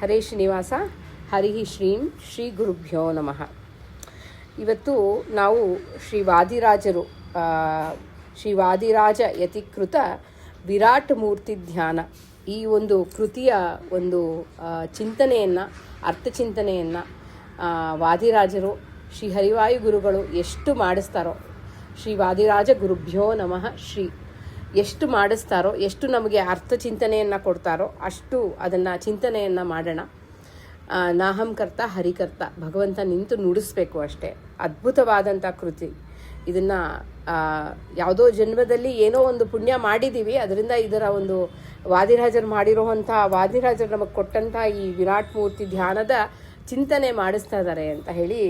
ಹರೇ ಶ್ರೀನಿವಾಸ. ಹರಿ ಶ್ರೀಂ ಶ್ರೀ ಗುರುಭ್ಯೋ ನಮಃ. ಇವತ್ತು ನಾವು ಶ್ರೀ ವಾದಿರಾಜ ಯತಿಕೃತ ವಿರಾಟ್ ಮೂರ್ತಿ ಧ್ಯಾನ ಈ ಒಂದು ಕೃತಿಯ ಒಂದು ಚಿಂತನೆಯನ್ನು, ಅರ್ಥಚಿಂತನೆಯನ್ನು ವಾದಿರಾಜರು ಶ್ರೀ ಹರಿವಾಯು ಗುರುಗಳು ಎಷ್ಟು ಮಾಡಿಸ್ತಾರೋ, ಶ್ರೀ ವಾದಿರಾಜ ಗುರುಭ್ಯೋ ನಮಃ ಶ್ರೀ ಎಷ್ಟು ಮಾಡಿಸ್ತಾರೋ, ಎಷ್ಟು ನಮಗೆ ಅರ್ಥಚಿಂತನೆಯನ್ನು ಕೊಡ್ತಾರೋ ಅಷ್ಟು ಅದನ್ನು ಚಿಂತನೆಯನ್ನು ಮಾಡೋಣ. ನಾಹಂಕರ್ತ ಹರಿಕರ್ತ, ಭಗವಂತ ನಿಂತು ನುಡಿಸ್ಬೇಕು ಅಷ್ಟೇ. ಅದ್ಭುತವಾದಂಥ ಕೃತಿ. ಇದನ್ನು ಯಾವುದೋ ಜನ್ಮದಲ್ಲಿ ಏನೋ ಒಂದು ಪುಣ್ಯ ಮಾಡಿದ್ದೀವಿ, ಅದರಿಂದ ಇದರ ಒಂದು ವಾದಿರಾಜರು ಮಾಡಿರೋವಂಥ, ವಾದಿರಾಜರು ನಮಗೆ ಕೊಟ್ಟಂಥ ಈ ವಿರಾಟ್ ಮೂರ್ತಿ ಧ್ಯಾನದ ಚಿಂತನೆ ಮಾಡಿಸ್ತಾ ಇದ್ದಾರೆ ಅಂತ ಹೇಳಿ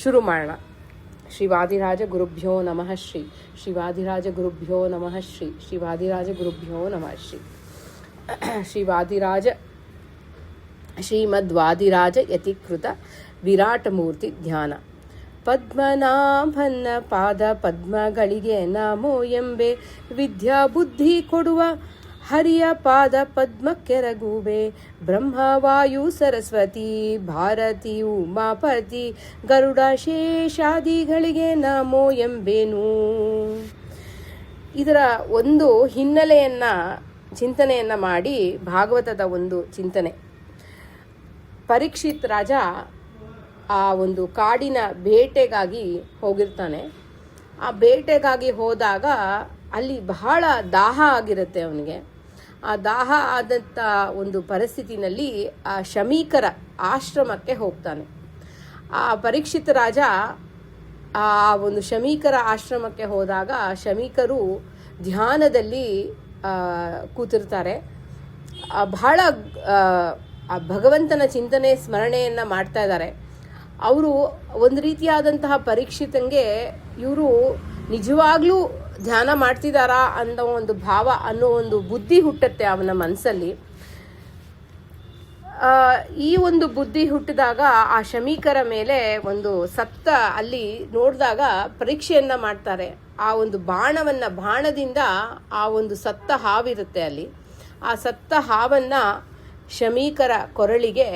ಶುರು ಮಾಡೋಣ. ಶ್ರೀ ವಾದಿರಾಜ ಗುರುಭ್ಯೋ ನಮಃ ಶ್ರೀ. ಶ್ರೀ ವಾದಿರಾಜ ಗುರುಭ್ಯೋ ನಮಃ ಶ್ರೀ. ಶ್ರೀ ವಾದಿರಾಜ ಗುರುಭ್ಯೋ ನಮಃ ಶ್ರೀ. ಶ್ರೀಮದ್ವಾದಿರಾಜ ಯತಿಕೃತ ವಿರಾಟ ಮೂರ್ತಿ ಧ್ಯಾನ. ಪದ್ಮನಾಭನ ಪಾದ ಪದ್ಮಗಳಿಗೆ ನಮೋ ಎಂಬೆ, ವಿದ್ಯಾ ಬುದ್ಧಿ ಕೊಡುವ ಹರಿಯ ಪಾದ ಪದ್ಮಕ್ಕೆರಗುವೆ. ಬ್ರಹ್ಮವಾಯು ಸರಸ್ವತಿ ಭಾರತಿ ಉಮಾಪತಿ ಗರುಡ ಶೇಷಾದಿಗಳಿಗೆ ನಮೋ ಎಂಬೇನು. ಇದರ ಒಂದು ಹಿನ್ನೆಲೆಯನ್ನು, ಚಿಂತನೆಯನ್ನು ಮಾಡಿ ಭಾಗವತದ ಒಂದು ಚಿಂತನೆ. ಪರೀಕ್ಷಿತ್ ರಾಜ ಆ ಒಂದು ಕಾಡಿನ ಬೇಟೆಗಾಗಿ ಹೋಗಿರ್ತಾನೆ. ಆ ಬೇಟೆಗಾಗಿ ಹೋದಾಗ ಅಲ್ಲಿ ಬಹಳ ದಾಹ ಆಗಿರುತ್ತೆ ಅವನಿಗೆ. ಆ ದಾಹ ಆದಂಥ ಒಂದು ಪರಿಸ್ಥಿತಿನಲ್ಲಿ ಆ ಶಮೀಕರ ಆಶ್ರಮಕ್ಕೆ ಹೋಗ್ತಾನೆ. ಆ ಪರೀಕ್ಷಿತ ರಾಜ ಆ ಒಂದು ಶಮೀಕರ ಆಶ್ರಮಕ್ಕೆ ಹೋದಾಗ ಶಮೀಕರು ಧ್ಯಾನದಲ್ಲಿ ಕೂತಿರ್ತಾರೆ. ಬಹಳ ಭಗವಂತನ ಚಿಂತನೆ, ಸ್ಮರಣೆಯನ್ನು ಮಾಡ್ತಾ ಇದ್ದಾರೆ. ಅವರು ಒಂದು ರೀತಿಯಾದಂತಹ ಪರೀಕ್ಷಿತಂಗೆ ಇವರು ನಿಜವಾಗ್ಲೂ ಧ್ಯಾನ ಮಾಡ್ತಿದ್ದಾರಾ ಅನ್ನೋ ಒಂದು ಭಾವ, ಅನ್ನೋ ಒಂದು ಬುದ್ಧಿ ಹುಟ್ಟುತ್ತೆ ಅವನ ಮನಸ್ಸಲ್ಲಿ. ಈ ಒಂದು ಬುದ್ಧಿ ಹುಟ್ಟಿದಾಗ ಆ ಶಮೀಕರ ಮೇಲೆ ಒಂದು ಸತ್ತ, ಅಲ್ಲಿ ನೋಡಿದಾಗ ಪರೀಕ್ಷೆಯನ್ನು ಮಾಡ್ತಾರೆ. ಆ ಒಂದು ಬಾಣದಿಂದ ಆ ಒಂದು ಸತ್ತ ಹಾವಿರುತ್ತೆ ಅಲ್ಲಿ. ಆ ಸತ್ತ ಹಾವನ್ನು ಶಮೀಕರ ಕೊರಳಿಗೆ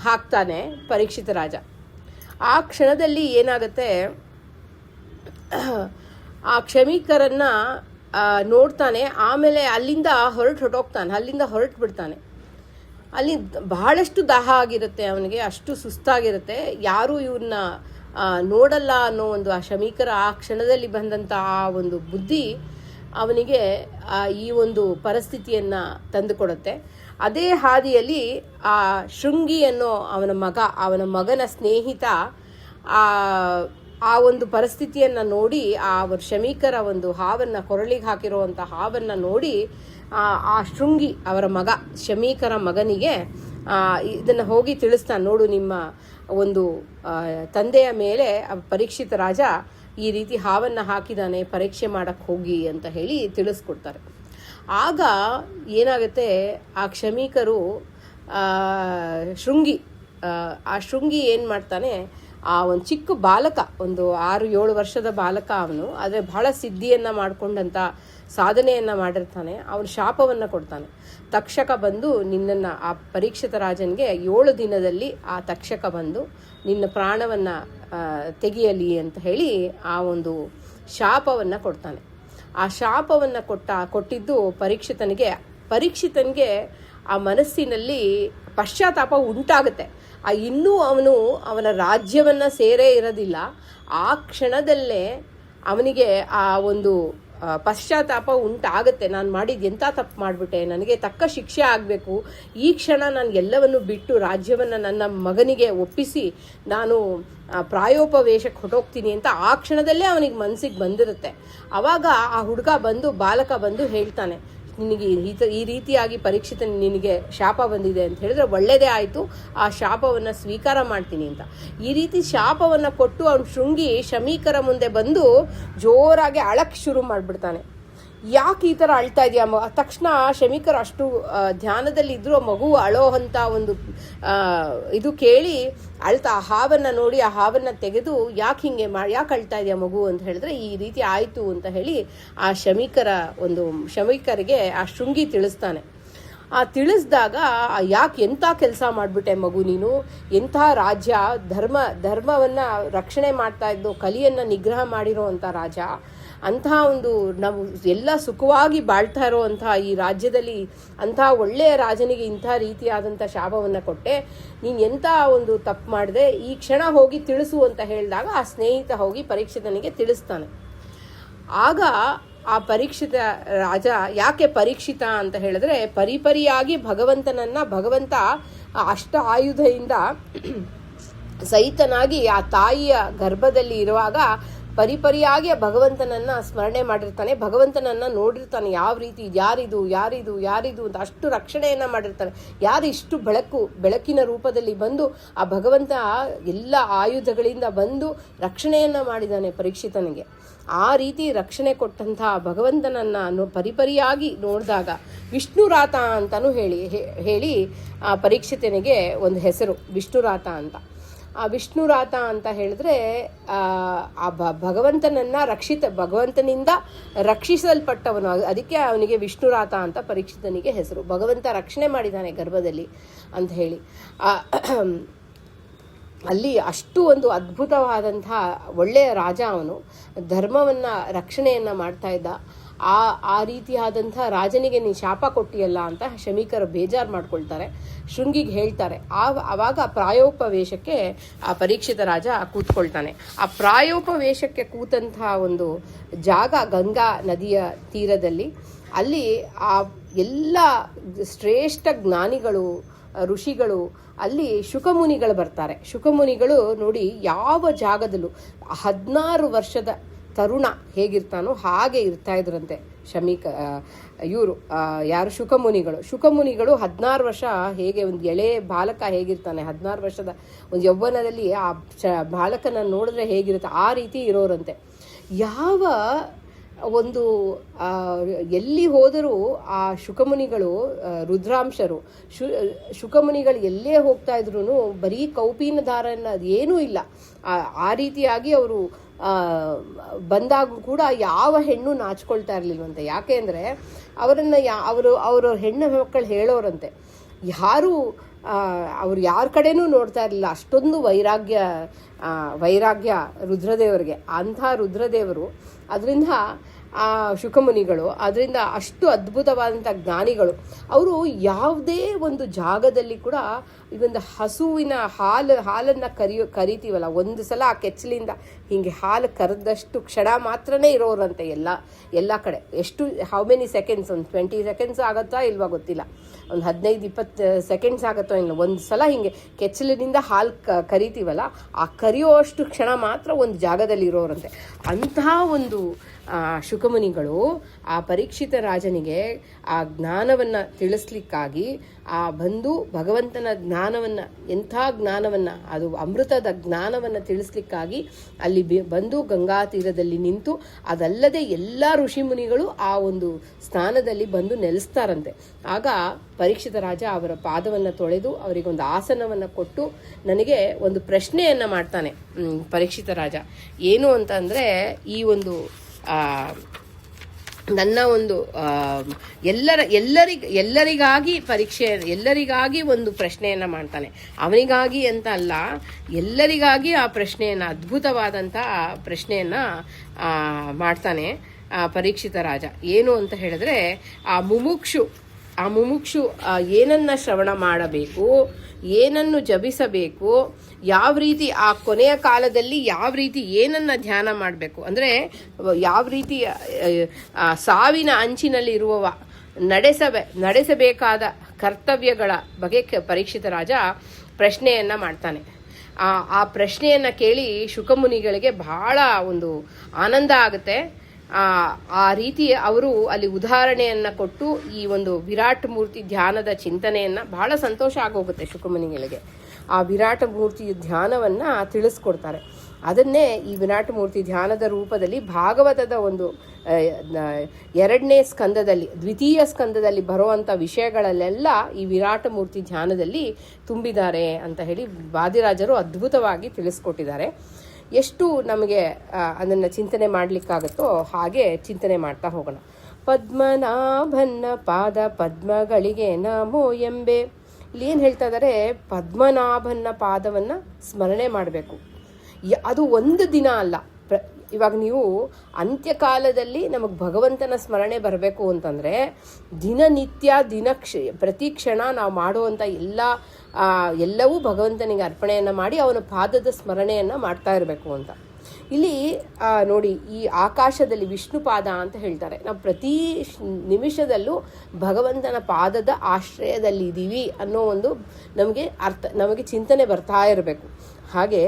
ಹಾಕ್ತಾನೆ ಪರೀಕ್ಷಿತ ರಾಜ. ಆ ಕ್ಷಣದಲ್ಲಿ ಏನಾಗುತ್ತೆ, ಆ ಶಮೀಕರನ್ನ ನೋಡ್ತಾನೆ. ಆಮೇಲೆ ಅಲ್ಲಿಂದ ಹೊರಟು ಬಿಡ್ತಾನೆ. ಅಲ್ಲಿ ಬಹಳಷ್ಟು ದಾಹ ಆಗಿರುತ್ತೆ ಅವನಿಗೆ, ಅಷ್ಟು ಸುಸ್ತಾಗಿರುತ್ತೆ. ಯಾರೂ ಇವ್ರನ್ನ ನೋಡಲ್ಲ ಅನ್ನೋ ಒಂದು ಆ ಶಮೀಕರ ಆ ಕ್ಷಣದಲ್ಲಿ ಬಂದಂಥ ಆ ಒಂದು ಬುದ್ಧಿ ಅವನಿಗೆ ಈ ಒಂದು ಪರಿಸ್ಥಿತಿಯನ್ನು ತಂದುಕೊಡುತ್ತೆ. ಅದೇ ಹಾದಿಯಲ್ಲಿ ಆ ಶೃಂಗಿ ಅನ್ನೋ ಅವನ ಮಗನ ಸ್ನೇಹಿತ ಆ ಒಂದು ಪರಿಸ್ಥಿತಿಯನ್ನು ನೋಡಿ, ಆ ಶಮೀಕರ ಒಂದು ಹಾವನ್ನು, ಕೊರಳಿಗೆ ಹಾಕಿರುವಂಥ ಹಾವನ್ನು ನೋಡಿ ಆ ಶೃಂಗಿ ಅವರ ಮಗ, ಶಮೀಕರ ಮಗನಿಗೆ ಇದನ್ನು ಹೋಗಿ ತಿಳಿಸ್ತಾನೆ. ನೋಡು, ನಿಮ್ಮ ಒಂದು ತಂದೆಯ ಮೇಲೆ ಪರೀಕ್ಷಿತ ರಾಜ ಈ ರೀತಿ ಹಾವನ್ನು ಹಾಕಿದ್ದಾನೆ, ಪರೀಕ್ಷೆ ಮಾಡಕ್ಕೆ ಹೋಗಿ ಅಂತ ಹೇಳಿ ತಿಳಿಸ್ಕೊಡ್ತಾರೆ. ಆಗ ಏನಾಗುತ್ತೆ, ಆ ಶಮೀಕರು ಶೃಂಗಿ ಏನು ಮಾಡ್ತಾನೆ, ಆ ಒಂದು ಚಿಕ್ಕ ಬಾಲಕ, ಒಂದು 6-7 ವರ್ಷದ ಬಾಲಕ ಅವನು, ಆದರೆ ಬಹಳ ಸಿದ್ಧಿಯನ್ನು ಮಾಡಿಕೊಂಡಂಥ ಸಾಧನೆಯನ್ನು ಮಾಡಿರ್ತಾನೆ. ಅವನು ಶಾಪವನ್ನು ಕೊಡ್ತಾನೆ. ತಕ್ಷಕ ಬಂದು ನಿನ್ನನ್ನು, ಆ ಪರೀಕ್ಷಿತ ರಾಜನಿಗೆ 7 ದಿನದಲ್ಲಿ ಆ ತಕ್ಷಕ ಬಂದು ನಿನ್ನ ಪ್ರಾಣವನ್ನು ತೆಗೆಯಲಿ ಅಂತ ಹೇಳಿ ಆ ಒಂದು ಶಾಪವನ್ನು ಕೊಡ್ತಾನೆ. ಆ ಶಾಪವನ್ನು ಕೊಟ್ಟಿದ್ದು ಪರೀಕ್ಷಿತನಿಗೆ ಆ ಮನಸ್ಸಿನಲ್ಲಿ ಪಶ್ಚಾತ್ತಾಪ ಉಂಟಾಗುತ್ತೆ. ಇನ್ನೂ ಅವನ ರಾಜ್ಯವನ್ನು ಸೇರೇ ಇರೋದಿಲ್ಲ. ಆ ಕ್ಷಣದಲ್ಲೇ ಅವನಿಗೆ ಆ ಒಂದು ಪಶ್ಚಾತ್ತಾಪ ಉಂಟಾಗುತ್ತೆ. ನಾನು ಮಾಡಿದ್ದು ಎಂಥ ತಪ್ಪು ಮಾಡಿಬಿಟ್ಟೆ, ನನಗೆ ತಕ್ಕ ಶಿಕ್ಷೆ ಆಗಬೇಕು. ಈ ಕ್ಷಣ ನಾನು ಎಲ್ಲವನ್ನು ಬಿಟ್ಟು ರಾಜ್ಯವನ್ನು ನನ್ನ ಮಗನಿಗೆ ಒಪ್ಪಿಸಿ ನಾನು ಪ್ರಾಯೋಪವೇಶಕ್ಕೆ ಹೊರಟೋಗ್ತೀನಿ ಅಂತ ಆ ಕ್ಷಣದಲ್ಲೇ ಅವನಿಗೆ ಮನಸ್ಸಿಗೆ ಬಂದಿರುತ್ತೆ. ಆವಾಗ ಆ ಬಾಲಕ ಬಂದು ಹೇಳ್ತಾನೆ, ನಿನಗೆ ಈ ರೀತಿಯಾಗಿ ಪರೀಕ್ಷಿತ ನಿನಗೆ ಶಾಪ ಬಂದಿದೆ ಅಂತ ಹೇಳಿದ್ರೆ ಒಳ್ಳೆಯದೇ ಆಯಿತು, ಆ ಶಾಪವನ್ನು ಸ್ವೀಕಾರ ಮಾಡ್ತೀನಿ ಅಂತ. ಈ ರೀತಿ ಶಾಪವನ್ನು ಕೊಟ್ಟು ಅವನು ಶಮೀಕರ ಮುಂದೆ ಬಂದು ಜೋರಾಗಿ ಅಳಕ್ಕೆ ಶುರು ಮಾಡಿಬಿಡ್ತಾನೆ. ಯಾಕೆ ಈ ಥರ ಅಳ್ತಾ ಇದೆಯಾ ತಕ್ಷಣ ಶಮೀಕರು ಅಷ್ಟು ಧ್ಯಾನದಲ್ಲಿ ಇದ್ದರೂ ಮಗು ಅಳೋ ಅಂತ ಒಂದು ಇದು ಕೇಳಿ ಅಳ್ತಾ ಆ ಹಾವನ್ನು ನೋಡಿ ಆ ಹಾವನ್ನು ತೆಗೆದು ಯಾಕೆ ಹಿಂಗೆ ಯಾಕೆ ಅಳ್ತಾ ಇದೆಯಾ ಮಗು ಅಂತ ಹೇಳಿದ್ರೆ ಈ ರೀತಿ ಆಯಿತು ಅಂತ ಹೇಳಿ ಆ ಶಮೀಕರಿಗೆ ಆ ಶೃಂಗಿ ತಿಳಿಸ್ತಾನೆ. ಆ ತಿಳಿಸಿದಾಗ ಯಾಕೆ ಎಂಥ ಕೆಲಸ ಮಾಡಿಬಿಟ್ಟೆ ಮಗು ನೀನು, ಎಂಥ ರಾಜ್ಯ, ಧರ್ಮವನ್ನು ರಕ್ಷಣೆ ಮಾಡ್ತಾ ಇದ್ದು, ಕಲಿಯನ್ನು ನಿಗ್ರಹ ಮಾಡಿರೋ ಅಂಥ ರಾಜ, ಅಂತಹ ಒಂದು ನಾವು ಎಲ್ಲ ಸುಖವಾಗಿ ಬಾಳ್ತಾ ಇರೋವಂಥ ಈ ರಾಜ್ಯದಲ್ಲಿ ಅಂಥ ಒಳ್ಳೆಯ ರಾಜನಿಗೆ ಇಂಥ ರೀತಿಯಾದಂಥ ಶಾಪವನ್ನು ಕೊಟ್ಟೆ, ನೀನು ಎಂಥ ಒಂದು ತಪ್ಪು ಮಾಡಿದೆ, ಈ ಕ್ಷಣ ಹೋಗಿ ತಿಳಿಸು ಅಂತ ಹೇಳಿದಾಗ ಆ ಸ್ನೇಹಿತ ಹೋಗಿ ಪರೀಕ್ಷಿತನಿಗೆ ತಿಳಿಸ್ತಾನೆ. ಆಗ ಆ ಪರೀಕ್ಷಿತ ರಾಜ, ಯಾಕೆ ಪರೀಕ್ಷಿತ ಅಂತ ಹೇಳಿದ್ರೆ ಪರಿಪರಿಯಾಗಿ ಭಗವಂತ ಅಷ್ಟ ಆಯುಧದಿಂದ ಸಹಿತನಾಗಿ ಆ ತಾಯಿಯ ಗರ್ಭದಲ್ಲಿ ಇರುವಾಗ ಪರಿಪರಿಯಾಗಿ ಭಗವಂತನನ್ನ ಸ್ಮರಣೆ ಮಾಡಿರ್ತಾನೆ, ಭಗವಂತನನ್ನ ನೋಡಿರ್ತಾನೆ, ಯಾವ ರೀತಿ ಯಾರಿದು ಅಂತ ಅಷ್ಟು ರಕ್ಷಣೆಯನ್ನ ಮಾಡಿರ್ತಾನೆ. ಯಾರು ಇಷ್ಟು ಬೆಳಕಿನ ರೂಪದಲ್ಲಿ ಬಂದು ಆ ಭಗವಂತ ಎಲ್ಲ ಆಯುಧಗಳಿಂದ ಬಂದು ರಕ್ಷಣೆಯನ್ನ ಮಾಡಿದ್ದಾನೆ ಪರೀಕ್ಷಿತನಿಗೆ. ಆ ರೀತಿ ರಕ್ಷಣೆ ಕೊಟ್ಟಂತಹ ಭಗವಂತನನ್ನ ಪರಿಪರಿಯಾಗಿ ನೋಡಿದಾಗ ವಿಷ್ಣುರಾತ ಅಂತಲೂ ಹೇಳಿ ಆ ಪರೀಕ್ಷಿತನಿಗೆ ಒಂದು ಹೆಸರು ವಿಷ್ಣುರಾತ ಅಂತ. ಆ ವಿಷ್ಣುರಾತ ಅಂತ ಹೇಳಿದ್ರೆ ಆ ಭಗವಂತನಿಂದ ರಕ್ಷಿಸಲ್ಪಟ್ಟವನು, ಅದಕ್ಕೆ ಅವನಿಗೆ ವಿಷ್ಣುರಾತ ಅಂತ ಪರೀಕ್ಷಿತನಿಗೆ ಹೆಸರು. ಭಗವಂತ ರಕ್ಷಣೆ ಮಾಡಿದ್ದಾನೆ ಗರ್ಭದಲ್ಲಿ ಅಂತ ಹೇಳಿ ಅಲ್ಲಿ ಅಷ್ಟು ಒಂದು ಅದ್ಭುತವಾದಂಥ ಒಳ್ಳೆಯ ರಾಜ ಅವನು. ಧರ್ಮವನ್ನು ರಕ್ಷಣೆಯನ್ನು ಮಾಡ್ತಾ ಇದ್ದ. ಆ ರೀತಿಯಾದಂಥ ರಾಜನಿಗೆ ನೀನು ಶಾಪ ಕೊಟ್ಟಿಯಲ್ಲ ಅಂತ ಶಮೀಕರು ಬೇಜಾರು ಮಾಡ್ಕೊಳ್ತಾರೆ, ಶೃಂಗಿಗೆ ಹೇಳ್ತಾರೆ. ಆವಾಗ ಪ್ರಾಯೋಪವೇಶಕ್ಕೆ ಆ ಪರೀಕ್ಷಿತ ರಾಜ ಕೂತ್ಕೊಳ್ತಾನೆ. ಆ ಪ್ರಾಯೋಪವೇಶಕ್ಕೆ ಕೂತಂಥ ಒಂದು ಜಾಗ ಗಂಗಾ ನದಿಯ ತೀರದಲ್ಲಿ. ಅಲ್ಲಿ ಆ ಎಲ್ಲ ಶ್ರೇಷ್ಠ ಜ್ಞಾನಿಗಳು, ಋಷಿಗಳು, ಅಲ್ಲಿ ಶುಕಮುನಿಗಳು ಬರ್ತಾರೆ. ಶುಕಮುನಿಗಳು ನೋಡಿ ಯಾವ ಜಾಗದಲ್ಲೂ 16 ವರ್ಷದ ತರುಣ ಹೇಗಿರ್ತಾನೋ ಹಾಗೆ ಇರ್ತಾ ಇದ್ರಂತೆ ಯಾರು ಶುಕಮುನಿಗಳು 16 ವರ್ಷ ಹೇಗೆ ಒಂದು ಎಳೆ ಬಾಲಕ ಹೇಗಿರ್ತಾನೆ, 16 ವರ್ಷದ ಒಂದು ಯೌವನದಲ್ಲಿ ಆ ಬಾಲಕನ ನೋಡಿದ್ರೆ ಹೇಗಿರುತ್ತೆ ಆ ರೀತಿ ಇರೋರಂತೆ. ಯಾವ ಒಂದು ಎಲ್ಲಿ ಹೋದರೂ ಆ ಶುಕಮುನಿಗಳು, ರುದ್ರಾಂಶರು, ಶುಕಮುನಿಗಳು ಎಲ್ಲೇ ಹೋಗ್ತಾ ಇದ್ರು ಬರೀ ಕೌಪೀನ ದಾರನ್ನ ಏನೂ ಇಲ್ಲ. ಆ ರೀತಿಯಾಗಿ ಅವರು ಬಂದಾಗ ಕೂಡ ಯಾವ ಹೆಣ್ಣು ನಾಚ್ಕೊಳ್ತಾ ಇರಲಿಲ್ವಂತೆ. ಯಾಕೆ ಅಂದರೆ ಅವರು ಹೆಣ್ಣು ಮಕ್ಕಳು ಹೇಳೋರಂತೆ, ಅವ್ರು ಯಾರ ಕಡೆನೂ ನೋಡ್ತಾ ಇರಲಿಲ್ಲ. ಅಷ್ಟೊಂದು ವೈರಾಗ್ಯ ರುದ್ರದೇವರಿಗೆ. ಅಂಥ ರುದ್ರದೇವರು ಅದರಿಂದ ಆ ಶುಕಮುನಿಗಳು ಅದರಿಂದ ಅಷ್ಟು ಅದ್ಭುತವಾದಂಥ ಜ್ಞಾನಿಗಳು. ಅವರು ಯಾವುದೇ ಒಂದು ಜಾಗದಲ್ಲಿ ಕೂಡ ಈ ಒಂದು ಹಸುವಿನ ಹಾಲನ್ನು ಕರಿತೀವಲ್ಲ, ಒಂದು ಸಲ ಆ ಕೆಚ್ಚಲಿಂದ ಹೀಗೆ ಹಾಲು ಕರೆದಷ್ಟು ಕ್ಷಣ ಮಾತ್ರನೇ ಇರೋರಂತೆ ಎಲ್ಲ ಕಡೆ. ಎಷ್ಟು ಹೌ ಮೆನಿ ಸೆಕೆಂಡ್ಸ್, ಒಂದು 20 ಸೆಕೆಂಡ್ಸ್ ಆಗುತ್ತಾ ಇಲ್ವಾ ಗೊತ್ತಿಲ್ಲ, ಒಂದು 15-20 ಸೆಕೆಂಡ್ಸ್ ಆಗುತ್ತೋ ಇಲ್ಲ, ಒಂದು ಸಲ ಹಿಂಗೆ ಕೆಚ್ಚಲಿನಿಂದ ಹಾಲು ಕರಿತೀವಲ್ಲ, ಆ ಕರಿಯೋಷ್ಟು ಕ್ಷಣ ಮಾತ್ರ ಒಂದು ಜಾಗದಲ್ಲಿ ಇರೋರಂತೆ. ಅಂತಹ ಒಂದು ಶುಕಮುನಿಗಳು ಆ ಪರೀಕ್ಷಿತ ರಾಜನಿಗೆ ಆ ಜ್ಞಾನವನ್ನು ತಿಳಿಸ್ಲಿಕ್ಕಾಗಿ ಬಂದು ಭಗವಂತನ ಜ್ಞಾನವನ್ನು, ಎಂಥ ಜ್ಞಾನವನ್ನು, ಅದು ಅಮೃತದ ಜ್ಞಾನವನ್ನು ತಿಳಿಸ್ಲಿಕ್ಕಾಗಿ ಅಲ್ಲಿ ಬಂದು ಗಂಗಾ ತೀರದಲ್ಲಿ ನಿಂತು, ಅದಲ್ಲದೆ ಎಲ್ಲ ಋಷಿಮುನಿಗಳು ಆ ಒಂದು ಸ್ಥಾನದಲ್ಲಿ ಬಂದು ನೆಲೆಸ್ತಾರಂತೆ. ಆಗ ಪರೀಕ್ಷಿತ ರಾಜ ಅವರ ಪಾದವನ್ನು ತೊಳೆದು ಅವರಿಗೊಂದು ಆಸನವನ್ನು ಕೊಟ್ಟು ನನಗೆ ಒಂದು ಪ್ರಶ್ನೆಯನ್ನು ಮಾಡ್ತಾನೆ ಪರೀಕ್ಷಿತ ರಾಜ. ಏನು ಅಂತಂದರೆ, ಈ ಒಂದು ನನ್ನ ಒಂದು ಎಲ್ಲರಿಗಾಗಿ ಒಂದು ಪ್ರಶ್ನೆಯನ್ನು ಮಾಡ್ತಾನೆ. ಅವನಿಗಾಗಿ ಅಂತ ಅಲ್ಲ, ಎಲ್ಲರಿಗಾಗಿ ಆ ಪ್ರಶ್ನೆಯನ್ನು, ಅದ್ಭುತವಾದಂಥ ಪ್ರಶ್ನೆಯನ್ನು ಮಾಡ್ತಾನೆ ಪರೀಕ್ಷಿತ ರಾಜ. ಏನು ಅಂತ ಹೇಳಿದ್ರೆ, ಆ ಮುಮುಕ್ಷು ಏನನ್ನ ಶ್ರವಣ ಮಾಡಬೇಕು, ಏನನ್ನು ಜಪಿಸಬೇಕು, ಯಾವ ರೀತಿ ಆ ಕೊನೆಯ ಕಾಲದಲ್ಲಿ ಯಾವ ರೀತಿ ಏನನ್ನ ಧ್ಯಾನ ಮಾಡಬೇಕು, ಅಂದರೆ ಯಾವ ರೀತಿ ಸಾವಿನ ಅಂಚಿನಲ್ಲಿ ಇರುವವ ನಡೆಸಬೇಕಾದ ಕರ್ತವ್ಯಗಳ ಬಗ್ಗೆ ಪರೀಕ್ಷಿತ ರಾಜ ಪ್ರಶ್ನೆಯನ್ನ ಮಾಡ್ತಾನೆ. ಆ ಪ್ರಶ್ನೆಯನ್ನ ಕೇಳಿ ಶುಕಮುನಿಗಳಿಗೆ ಬಹಳ ಒಂದು ಆನಂದ ಆಗುತ್ತೆ. ಆ ರೀತಿ ಅವರು ಅಲ್ಲಿ ಉದಾಹರಣೆಯನ್ನು ಕೊಟ್ಟು ಈ ಒಂದು ವಿರಾಟ್ ಮೂರ್ತಿ ಧ್ಯಾನದ ಚಿಂತನೆಯನ್ನು, ಬಹಳ ಸಂತೋಷ ಆಗೋಗುತ್ತೆ ಶುಕಮುನಿಗಳಿಗೆ. ಆ ವಿರಾಟ ಮೂರ್ತಿ ಧ್ಯಾನವನ್ನು ತಿಳಿಸ್ಕೊಡ್ತಾರೆ. ಅದನ್ನೇ ಈ ವಿರಾಟ ಮೂರ್ತಿ ಧ್ಯಾನದ ರೂಪದಲ್ಲಿ ಭಾಗವತದ ಒಂದು 2ನೇ ಸ್ಕಂದದಲ್ಲಿ, ದ್ವಿತೀಯ ಸ್ಕಂದದಲ್ಲಿ ಬರುವಂಥ ವಿಷಯಗಳಲ್ಲೆಲ್ಲ ಈ ವಿರಾಟ ಮೂರ್ತಿ ಧ್ಯಾನದಲ್ಲಿ ತುಂಬಿದ್ದಾರೆ ಅಂತ ಹೇಳಿ ವಾದಿರಾಜರು ಅದ್ಭುತವಾಗಿ ತಿಳಿಸ್ಕೊಟ್ಟಿದ್ದಾರೆ. ಎಷ್ಟು ನಮಗೆ ಅದನ್ನು ಚಿಂತನೆ ಮಾಡಲಿಕ್ಕಾಗುತ್ತೋ ಹಾಗೆ ಚಿಂತನೆ ಮಾಡ್ತಾ ಹೋಗೋಣ. ಪದ್ಮನಾಭನ್ನ ಪಾದ ಪದ್ಮಗಳಿಗೆ ನಮೋ ಎಂಬೆ. ಇಲ್ಲಿ ಏನು ಹೇಳ್ತಾ ಇದ್ದಾರೆ, ಪದ್ಮನಾಭನ್ನ ಪಾದವನ್ನು ಸ್ಮರಣೆ ಮಾಡಬೇಕು. ಅದು ಒಂದು ದಿನ ಅಲ್ಲ. ಇವಾಗ ನೀವು ಅಂತ್ಯಕಾಲದಲ್ಲಿ ನಮಗೆ ಭಗವಂತನ ಸ್ಮರಣೆ ಬರಬೇಕು ಅಂತಂದರೆ ದಿನನಿತ್ಯ ಪ್ರತಿ ಕ್ಷಣ ನಾವು ಮಾಡುವಂಥ ಎಲ್ಲವೂ ಭಗವಂತನಿಗೆ ಅರ್ಪಣೆಯನ್ನು ಮಾಡಿ ಅವನ ಪಾದದ ಸ್ಮರಣೆಯನ್ನು ಮಾಡ್ತಾ ಇರಬೇಕು ಅಂತ. ಇಲ್ಲಿ ನೋಡಿ, ಈ ಆಕಾಶದಲ್ಲಿ ವಿಷ್ಣು ಪಾದ ಅಂತ ಹೇಳ್ತಾರೆ. ನಾವು ಪ್ರತಿ ನಿಮಿಷದಲ್ಲೂ ಭಗವಂತನ ಪಾದದ ಆಶ್ರಯದಲ್ಲಿ ಇದ್ದೀವಿ ಅನ್ನೋ ಒಂದು ನಮಗೆ ಚಿಂತನೆ ಬರ್ತಾ ಇರಬೇಕು. ಹಾಗೆ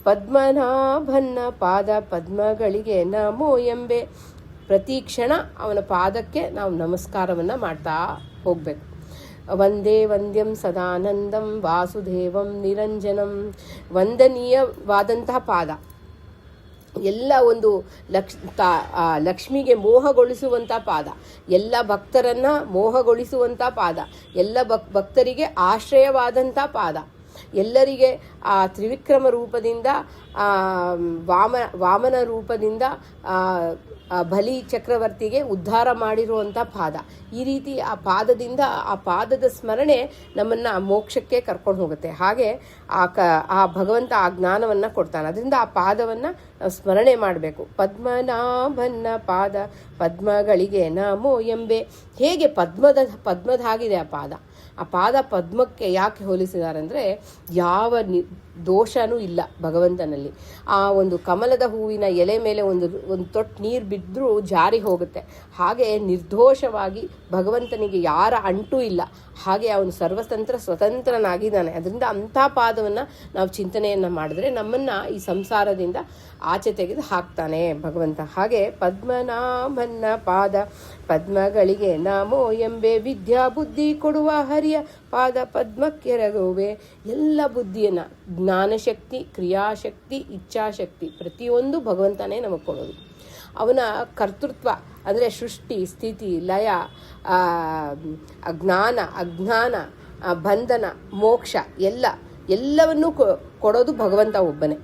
ಪದ್ಮನಾಭನ್ನ ಪಾದ ಪದ್ಮಗಳಿಗೆ ನಮೋ ಎಂಬೆ. ಪ್ರತಿ ಕ್ಷಣ ಅವನ ಪಾದಕ್ಕೆ ನಾವು ನಮಸ್ಕಾರವನ್ನು ಮಾಡ್ತಾ ಹೋಗಬೇಕು. ವಂದೇ ವಂದ್ಯಂ ಸದಾನಂದಂ ವಾಸುದೇವಂ ನಿರಂಜನಂ. ವಂದನೀಯವಾದಂತಹ ಪಾದ, ಎಲ್ಲ ಒಂದು ಲಕ್ಷ್ಮಿಗೆ ಮೋಹಗೊಳಿಸುವಂಥ ಪಾದ, ಎಲ್ಲ ಭಕ್ತರನ್ನು ಮೋಹಗೊಳಿಸುವಂಥ ಪಾದ, ಎಲ್ಲ ಭಕ್ತರಿಗೆ ಆಶ್ರಯವಾದಂಥ ಪಾದ, ಎಲ್ಲರಿಗೆ ಆ ತ್ರಿವಿಕ್ರಮ ರೂಪದಿಂದ ವಾಮನ ರೂಪದಿಂದ ಬಲಿ ಚಕ್ರವರ್ತಿಗೆ ಉದ್ಧಾರ ಮಾಡಿರುವಂಥ ಪಾದ. ಈ ರೀತಿ ಆ ಪಾದದಿಂದ, ಆ ಪಾದದ ಸ್ಮರಣೆ ನಮ್ಮನ್ನು ಮೋಕ್ಷಕ್ಕೆ ಕರ್ಕೊಂಡು ಹೋಗುತ್ತೆ. ಹಾಗೆ ಆ ಭಗವಂತ ಆ ಜ್ಞಾನವನ್ನು ಕೊಡ್ತಾನೆ. ಅದರಿಂದ ಆ ಪಾದವನ್ನು ಸ್ಮರಣೆ ಮಾಡಬೇಕು. ಪದ್ಮನಾಭನ್ನ ಪಾದ ಪದ್ಮಗಳಿಗೆ ನಮೋ ಎಂಬೆ. ಹೇಗೆ ಪದ್ಮದಾಗಿದೆ ಆ ಪಾದ. ಆ ಪಾದ ಪದ್ಮಕ್ಕೆ ಯಾಕೆ ಹೋಲಿಸಿದ್ದಾರೆ ಅಂದರೆ, ಯಾವ ದೋಷನೂ ಇಲ್ಲ ಭಗವಂತನಲ್ಲಿ. ಆ ಒಂದು ಕಮಲದ ಹೂವಿನ ಎಲೆ ಮೇಲೆ ಒಂದು ತೊಟ್ಟು ನೀರು ಬಿದ್ದರೂ ಜಾರಿ ಹೋಗುತ್ತೆ. ಹಾಗೆ ನಿರ್ದೋಷವಾಗಿ ಭಗವಂತನಿಗೆ ಯಾರ ಅಂಟೂ ಇಲ್ಲ. ಹಾಗೆ ಅವನು ಸ್ವತಂತ್ರನಾಗಿದ್ದಾನೆ. ಅದರಿಂದ ಅಂಥ ಪಾದವನ್ನು ನಾವು ಚಿಂತನೆಯನ್ನು ಮಾಡಿದ್ರೆ ನಮ್ಮನ್ನು ಈ ಸಂಸಾರದಿಂದ ಆಚೆ ತೆಗೆದು ಹಾಕ್ತಾನೆ ಭಗವಂತ. ಹಾಗೆ ಪದ್ಮನಾಭನ್ನ ಪಾದ ಪದ್ಮಗಳಿಗೆ ನಮೋ ಎಂಬೆ. ವಿದ್ಯಾ ಬುದ್ಧಿ ಕೊಡುವ ಹರಿಯ ಪಾದ ಪದ್ಮಕ್ಕೆರಗುವೆ. ಎಲ್ಲ ಬುದ್ಧಿಯನ್ನು, ಜ್ಞಾನಶಕ್ತಿ, ಕ್ರಿಯಾಶಕ್ತಿ, ಇಚ್ಛಾಶಕ್ತಿ ಪ್ರತಿಯೊಂದು ಭಗವಂತನೇ ನಮಗೆ ಕೊಡೋದು. ಅವನ ಕರ್ತೃತ್ವ ಅಂದರೆ ಸೃಷ್ಟಿ, ಸ್ಥಿತಿ, ಲಯ, ಜ್ಞಾನ, ಅಜ್ಞಾನ, ಬಂಧನ, ಮೋಕ್ಷ ಎಲ್ಲವನ್ನೂ ಕೊಡೋದು ಭಗವಂತ ಒಬ್ಬನೇ.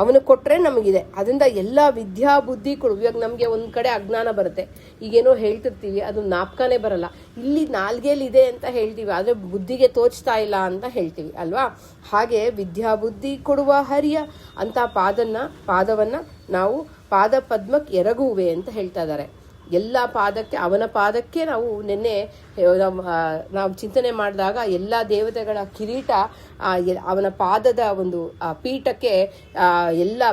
ಅವನು ಕೊಟ್ಟರೆ ನಮಗಿದೆ. ಅದರಿಂದ ಎಲ್ಲ ವಿದ್ಯಾ ಬುದ್ಧಿ ಕೊಡು. ಇವಾಗ ನಮಗೆ ಒಂದು ಕಡೆ ಅಜ್ಞಾನ ಬರುತ್ತೆ, ಈಗೇನೋ ಹೇಳ್ತಿರ್ತೀವಿ, ಅದು ಜ್ಞಾಪಕನೇ ಬರಲ್ಲ. ಇಲ್ಲಿ ನಾಲ್ಗೆಯಲ್ಲಿದೆ ಅಂತ ಹೇಳ್ತೀವಿ, ಆದರೆ ಬುದ್ಧಿಗೆ ತೋಚ್ತಾ ಇಲ್ಲ ಅಂತ ಹೇಳ್ತೀವಿ ಅಲ್ವಾ. ಹಾಗೆ ವಿದ್ಯಾ ಬುದ್ಧಿ ಕೊಡುವ ಹರಿಯ ಅಂತ ಪಾದವನ್ನು ನಾವು ಪಾದ ಪದ್ಮಕ್ಕೆ ಎರಗುವೆ ಅಂತ ಹೇಳ್ತಾ ಇದ್ದಾರೆ. ಎಲ್ಲ ಪಾದಕ್ಕೆ, ಅವನ ಪಾದಕ್ಕೆ ನಾವು ನಿನ್ನೆ ನಾವು ಚಿಂತನೆ ಮಾಡಿದಾಗ ಎಲ್ಲ ದೇವತೆಗಳ ಕಿರೀಟ ಅವನ ಪಾದದ ಒಂದು ಪೀಠಕ್ಕೆ ಎಲ್ಲ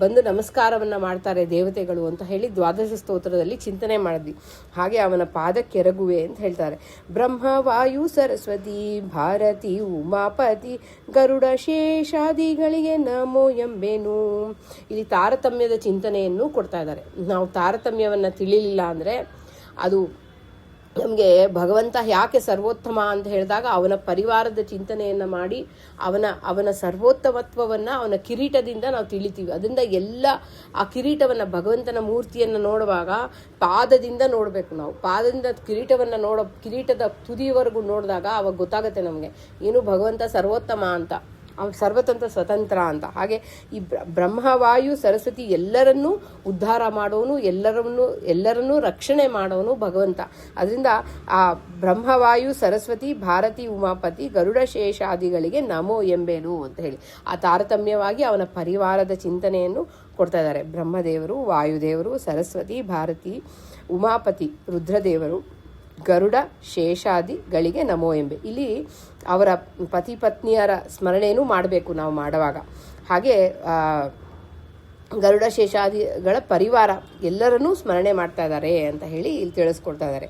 ಬಂದು ನಮಸ್ಕಾರವನ್ನು ಮಾಡ್ತಾರೆ ದೇವತೆಗಳು ಅಂತ ಹೇಳಿ ದ್ವಾದಶ ಸ್ತೋತ್ರದಲ್ಲಿ ಚಿಂತನೆ ಮಾಡಿದ್ವಿ. ಹಾಗೆ ಅವನ ಪಾದಕ್ಕೆ ಎರಗುವೆ ಅಂತ ಹೇಳ್ತಾರೆ. ಬ್ರಹ್ಮ ವಾಯು ಸರಸ್ವತಿ ಭಾರತಿ ಉಮಾಪತಿ ಗರುಡ ಶೇಷಾದಿಗಳಿಗೆ ನಮೋ ಎಂಬೇನು. ಇಲ್ಲಿ ತಾರತಮ್ಯದ ಚಿಂತನೆಯನ್ನು ಕೊಡ್ತಾ ಇದ್ದಾರೆ. ನಾವು ತಾರತಮ್ಯವನ್ನು ತಿಳಿಲಿಲ್ಲ ಅಂದರೆ ಅದು ನಮಗೆ ಭಗವಂತ ಯಾಕೆ ಸರ್ವೋತ್ತಮ ಅಂತ ಹೇಳಿದಾಗ ಅವನ ಪರಿವಾರದ ಚಿಂತನೆಯನ್ನು ಮಾಡಿ ಅವನ ಸರ್ವೋತ್ತಮತ್ವವನ್ನು ಅವನ ಕಿರೀಟದಿಂದ ನಾವು ತಿಳಿತೀವಿ. ಅದರಿಂದ ಎಲ್ಲ ಆ ಕಿರೀಟವನ್ನು, ಭಗವಂತನ ಮೂರ್ತಿಯನ್ನು ನೋಡುವಾಗ ಪಾದದಿಂದ ನೋಡಬೇಕು. ನಾವು ಪಾದದಿಂದ ಕಿರೀಟದ ತುದಿಯವರೆಗೂ ನೋಡಿದಾಗ ಅವಾಗ ಗೊತ್ತಾಗುತ್ತೆ ನಮಗೆ ಏನು ಭಗವಂತ ಸರ್ವೋತ್ತಮ ಅಂತ, ಅವನು ಸರ್ವತಂತ್ರ ಸ್ವತಂತ್ರ ಅಂತ. ಹಾಗೆ ಈ ಬ್ರಹ್ಮವಾಯು ಸರಸ್ವತಿ ಎಲ್ಲರನ್ನೂ ಉದ್ಧಾರ ಮಾಡೋನು, ಎಲ್ಲರನ್ನೂ ರಕ್ಷಣೆ ಮಾಡೋನು ಭಗವಂತ. ಅದರಿಂದ ಆ ಬ್ರಹ್ಮವಾಯು ಸರಸ್ವತಿ ಭಾರತಿ ಉಮಾಪತಿ ಗರುಡ ಶೇಷಾದಿಗಳಿಗೆ ನಮೋ ಎಂಬೇನು ಅಂತ ಹೇಳಿ ಆ ತಾರತಮ್ಯವಾಗಿ ಅವನ ಪರಿವಾರದ ಚಿಂತನೆಯನ್ನು ಕೊಡ್ತಾ ಇದ್ದಾರೆ. ಬ್ರಹ್ಮದೇವರು, ವಾಯುದೇವರು, ಸರಸ್ವತಿ, ಭಾರತಿ, ಉಮಾಪತಿ ರುದ್ರದೇವರು, ಗರುಡ ಶೇಷಾದಿಗಳಿಗೆ ನಮೋ ಎಂಬೆ. ಇಲ್ಲಿ ಅವರ ಪತಿ ಪತ್ನಿಯರ ಸ್ಮರಣೆಯೂ ಮಾಡಬೇಕು ನಾವು ಮಾಡುವಾಗ. ಹಾಗೆ ಗರುಡ ಶೇಷಾದಿಗಳ ಪರಿವಾರ ಎಲ್ಲರನ್ನೂ ಸ್ಮರಣೆ ಮಾಡ್ತಾ ಇದ್ದಾರೆ ಅಂತ ಹೇಳಿ ಇಲ್ಲಿ ತಿಳಿಸ್ಕೊಡ್ತಾ ಇದ್ದಾರೆ.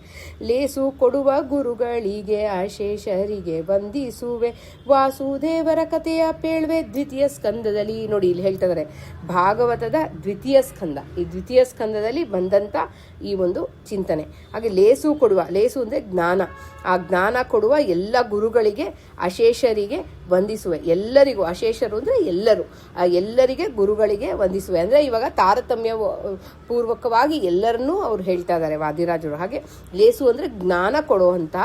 ಲೇಸು ಕೊಡುವ ಗುರುಗಳಿಗೆ ಅಶೇಷರಿಗೆ ವಂದಿಸುವೆ, ವಾಸುದೇವರ ಕಥೆಯ ಪೇಳ್ವೆ ದ್ವಿತೀಯ ಸ್ಕಂದದಲ್ಲಿ. ನೋಡಿ ಇಲ್ಲಿ ಹೇಳ್ತಾ ಇದ್ದಾರೆ ಭಾಗವತದ ದ್ವಿತೀಯ ಸ್ಕಂದ, ಈ ದ್ವಿತೀಯ ಸ್ಕಂದದಲ್ಲಿ ಬಂದಂಥ ಈ ಒಂದು ಚಿಂತನೆ. ಹಾಗೆ ಲೇಸು ಅಂದರೆ ಜ್ಞಾನ. ಆ ಜ್ಞಾನ ಕೊಡುವ ಎಲ್ಲ ಗುರುಗಳಿಗೆ, ಅಶೇಷರಿಗೆ ವಂದಿಸುವೆ, ಎಲ್ಲರಿಗೂ, ಅಶೇಷರು ಅಂದರೆ ಎಲ್ಲರೂ, ಎಲ್ಲರಿಗೆ ಗುರುಗಳಿಗೆ ವಂದಿಸುವೆ. ಅಂದರೆ ಇವಾಗ ತಾರತಮ್ಯ ಪೂರ್ವಕವಾಗಿ ಎಲ್ಲರನ್ನೂ ಅವ್ರು ಹೇಳ್ತಾ ಇದ್ದಾರೆ ವಾದಿರಾಜರು. ಹಾಗೆ ಲೇಸು ಅಂದರೆ ಜ್ಞಾನ ಕೊಡುವಂಥ,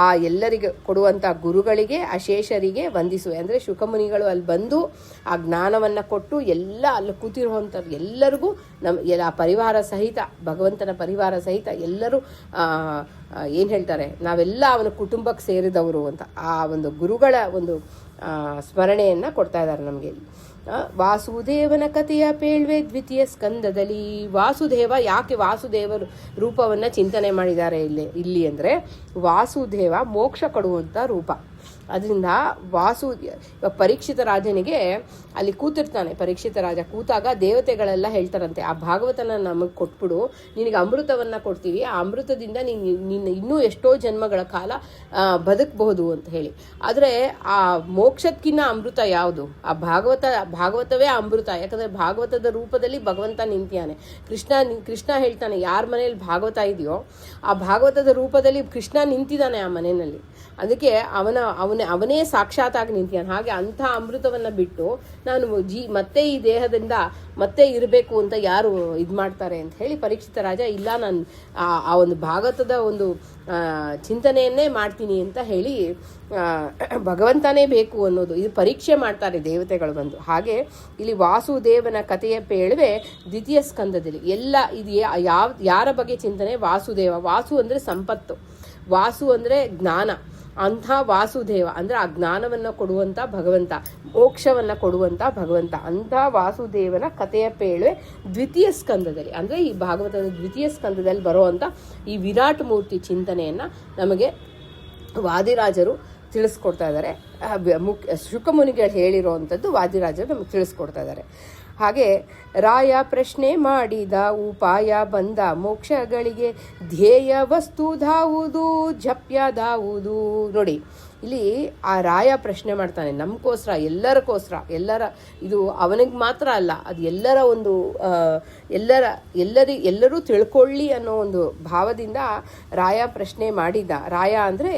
ಆ ಎಲ್ಲರಿಗೆ ಕೊಡುವಂಥ ಗುರುಗಳಿಗೆ ಅಶೇಷರಿಗೆ ವಂದಿಸುವೆ. ಅಂದರೆ ಶುಕಮುನಿಗಳು ಅಲ್ಲಿ ಬಂದು ಆ ಜ್ಞಾನವನ್ನು ಕೊಟ್ಟು ಎಲ್ಲ ಅಲ್ಲಿ ಕೂತಿರುವಂಥವ್ರು ಎಲ್ಲರಿಗೂ ಆ ಪರಿವಾರ ಸಹಿತ, ಭಗವಂತನ ಪರಿವಾರ ಸಹಿತ ಎಲ್ಲರೂ ಏನು ಹೇಳ್ತಾರೆ, ನಾವೆಲ್ಲ ಅವನ ಕುಟುಂಬಕ್ಕೆ ಸೇರಿದವರು ಅಂತ ಆ ಒಂದು ಗುರುಗಳ ಒಂದು ಸ್ಮರಣೆಯನ್ನು ಕೊಡ್ತಾ ಇದ್ದಾರೆ ನಮಗೆ. ವಾಸುದೇವನ ಕಥೆಯ ಪೇಳ್ವೆ ದ್ವಿತೀಯ ಸ್ಕಂದದಲ್ಲಿ. ವಾಸುದೇವ, ಯಾಕೆ ವಾಸುದೇವರು ರೂಪವನ್ನು ಚಿಂತನೆ ಮಾಡಿದ್ದಾರೆ ಇಲ್ಲಿ ಅಂದರೆ ವಾಸುದೇವ ಮೋಕ್ಷ ಕೊಡುವಂಥ ರೂಪ. ಅದರಿಂದ ಪರೀಕ್ಷಿತ ರಾಜನಿಗೆ ಅಲ್ಲಿ ಕೂತಿರ್ತಾನೆ. ಪರೀಕ್ಷಿತ ರಾಜ ಕೂತಾಗ ದೇವತೆಗಳೆಲ್ಲ ಹೇಳ್ತಾರಂತೆ, ಆ ಭಾಗವತನ ನಮಗೆ ಕೊಟ್ಬಿಡು, ನಿನಗೆ ಅಮೃತವನ್ನು ಕೊಡ್ತೀವಿ, ಆ ಅಮೃತದಿಂದ ನೀನು ಇನ್ನೂ ಎಷ್ಟೋ ಜನ್ಮಗಳ ಕಾಲ ಬದುಕಬಹುದು ಅಂತ ಹೇಳಿ. ಆದರೆ ಆ ಮೋಕ್ಷಕ್ಕಿನ್ನ ಅಮೃತ ಯಾವುದು? ಆ ಭಾಗವತವೇ ಅಮೃತ. ಯಾಕಂದರೆ ಭಾಗವತದ ರೂಪದಲ್ಲಿ ಭಗವಂತ ನಿಂತಿಯಾನೆ. ಕೃಷ್ಣ ಹೇಳ್ತಾನೆ, ಯಾರ ಮನೆಯಲ್ಲಿ ಭಾಗವತ ಇದೆಯೋ ಆ ಭಾಗವತದ ರೂಪದಲ್ಲಿ ಕೃಷ್ಣ ನಿಂತಿದ್ದಾನೆ ಆ ಮನೆಯಲ್ಲಿ. ಅದಕ್ಕೆ ಅವನೇ ಸಾಕ್ಷಾತ್ತಾಗಿ ನಿಂತಿಯಾನೆ. ಹಾಗೆ ಅಂಥ ಅಮೃತವನ್ನು ಬಿಟ್ಟು ನಾನು ಮತ್ತೆ ಈ ದೇಹದಿಂದ ಮತ್ತೆ ಇರಬೇಕು ಅಂತ ಯಾರು ಇದು ಮಾಡ್ತಾರೆ ಅಂತ ಹೇಳಿ ಪರೀಕ್ಷಿತ ರಾಜ, ಇಲ್ಲ ನಾನು ಆ ಒಂದು ಭಾಗವತದ ಒಂದು ಚಿಂತನೆಯನ್ನೇ ಮಾಡ್ತೀನಿ ಅಂತ ಹೇಳಿ ಭಗವಂತನೇ ಬೇಕು ಅನ್ನೋದು ಇದು ಪರೀಕ್ಷೆ ಮಾಡ್ತಾರೆ ದೇವತೆಗಳು ಬಂದು. ಹಾಗೆ ಇಲ್ಲಿ ವಾಸುದೇವನ ಕಥೆಯ ಪೇಳುವೆ ದ್ವಿತೀಯ ಸ್ಕಂದದಲ್ಲಿ ಎಲ್ಲ ಇದು ಯಾರ ಬಗ್ಗೆ ಚಿಂತನೆ? ವಾಸುದೇವ. ವಾಸು ಅಂದರೆ ಸಂಪತ್ತು, ವಾಸು ಅಂದರೆ ಜ್ಞಾನ. ಅಂಥ ವಾಸುದೇವ ಅಂದರೆ ಆ ಜ್ಞಾನವನ್ನು ಕೊಡುವಂಥ ಭಗವಂತ, ಮೋಕ್ಷವನ್ನು ಕೊಡುವಂಥ ಭಗವಂತ. ಅಂಥ ವಾಸುದೇವನ ಕಥೆಯ ಪೇಳುವೆ ದ್ವಿತೀಯ ಸ್ಕಂದದಲ್ಲಿ, ಅಂದರೆ ಈ ಭಾಗವತದ ದ್ವಿತೀಯ ಸ್ಕಂದದಲ್ಲಿ ಬರುವಂಥ ಈ ವಿರಾಟ್ ಮೂರ್ತಿ ಚಿಂತನೆಯನ್ನು ನಮಗೆ ವಾದಿರಾಜರು ತಿಳಿಸ್ಕೊಡ್ತಾ ಇದ್ದಾರೆ. ಶುಕಮುನಿಗಳು ಹೇಳಿರೋವಂಥದ್ದು ವಾದಿರಾಜರು ನಮಗೆ ತಿಳಿಸ್ಕೊಡ್ತಾ ಇದ್ದಾರೆ. ಹಾಗೆ ರಾಯ ಪ್ರಶ್ನೆ ಮಾಡಿದ ಉಪಾಯ ಬಂದ ಮೋಕ್ಷಗಳಿಗೆ ಧ್ಯೇಯ ವಸ್ತು ಧಾವುದು ಜಪ್ಯದಾವುದು. ನೋಡಿ, ಇಲ್ಲಿ ಆ ರಾಯ ಪ್ರಶ್ನೆ ಮಾಡ್ತಾನೆ ನಮಗೋಸ್ಕರ, ಎಲ್ಲರ ಇದು ಅವನಿಗೆ ಮಾತ್ರ ಅಲ್ಲ, ಅದು ಎಲ್ಲರ ಒಂದು ಎಲ್ಲರೂ ತಿಳ್ಕೊಳ್ಳಿ ಅನ್ನೋ ಒಂದು ಭಾವದಿಂದ ರಾಯ ಪ್ರಶ್ನೆ ಮಾಡಿದ. ರಾಯ ಅಂದರೆ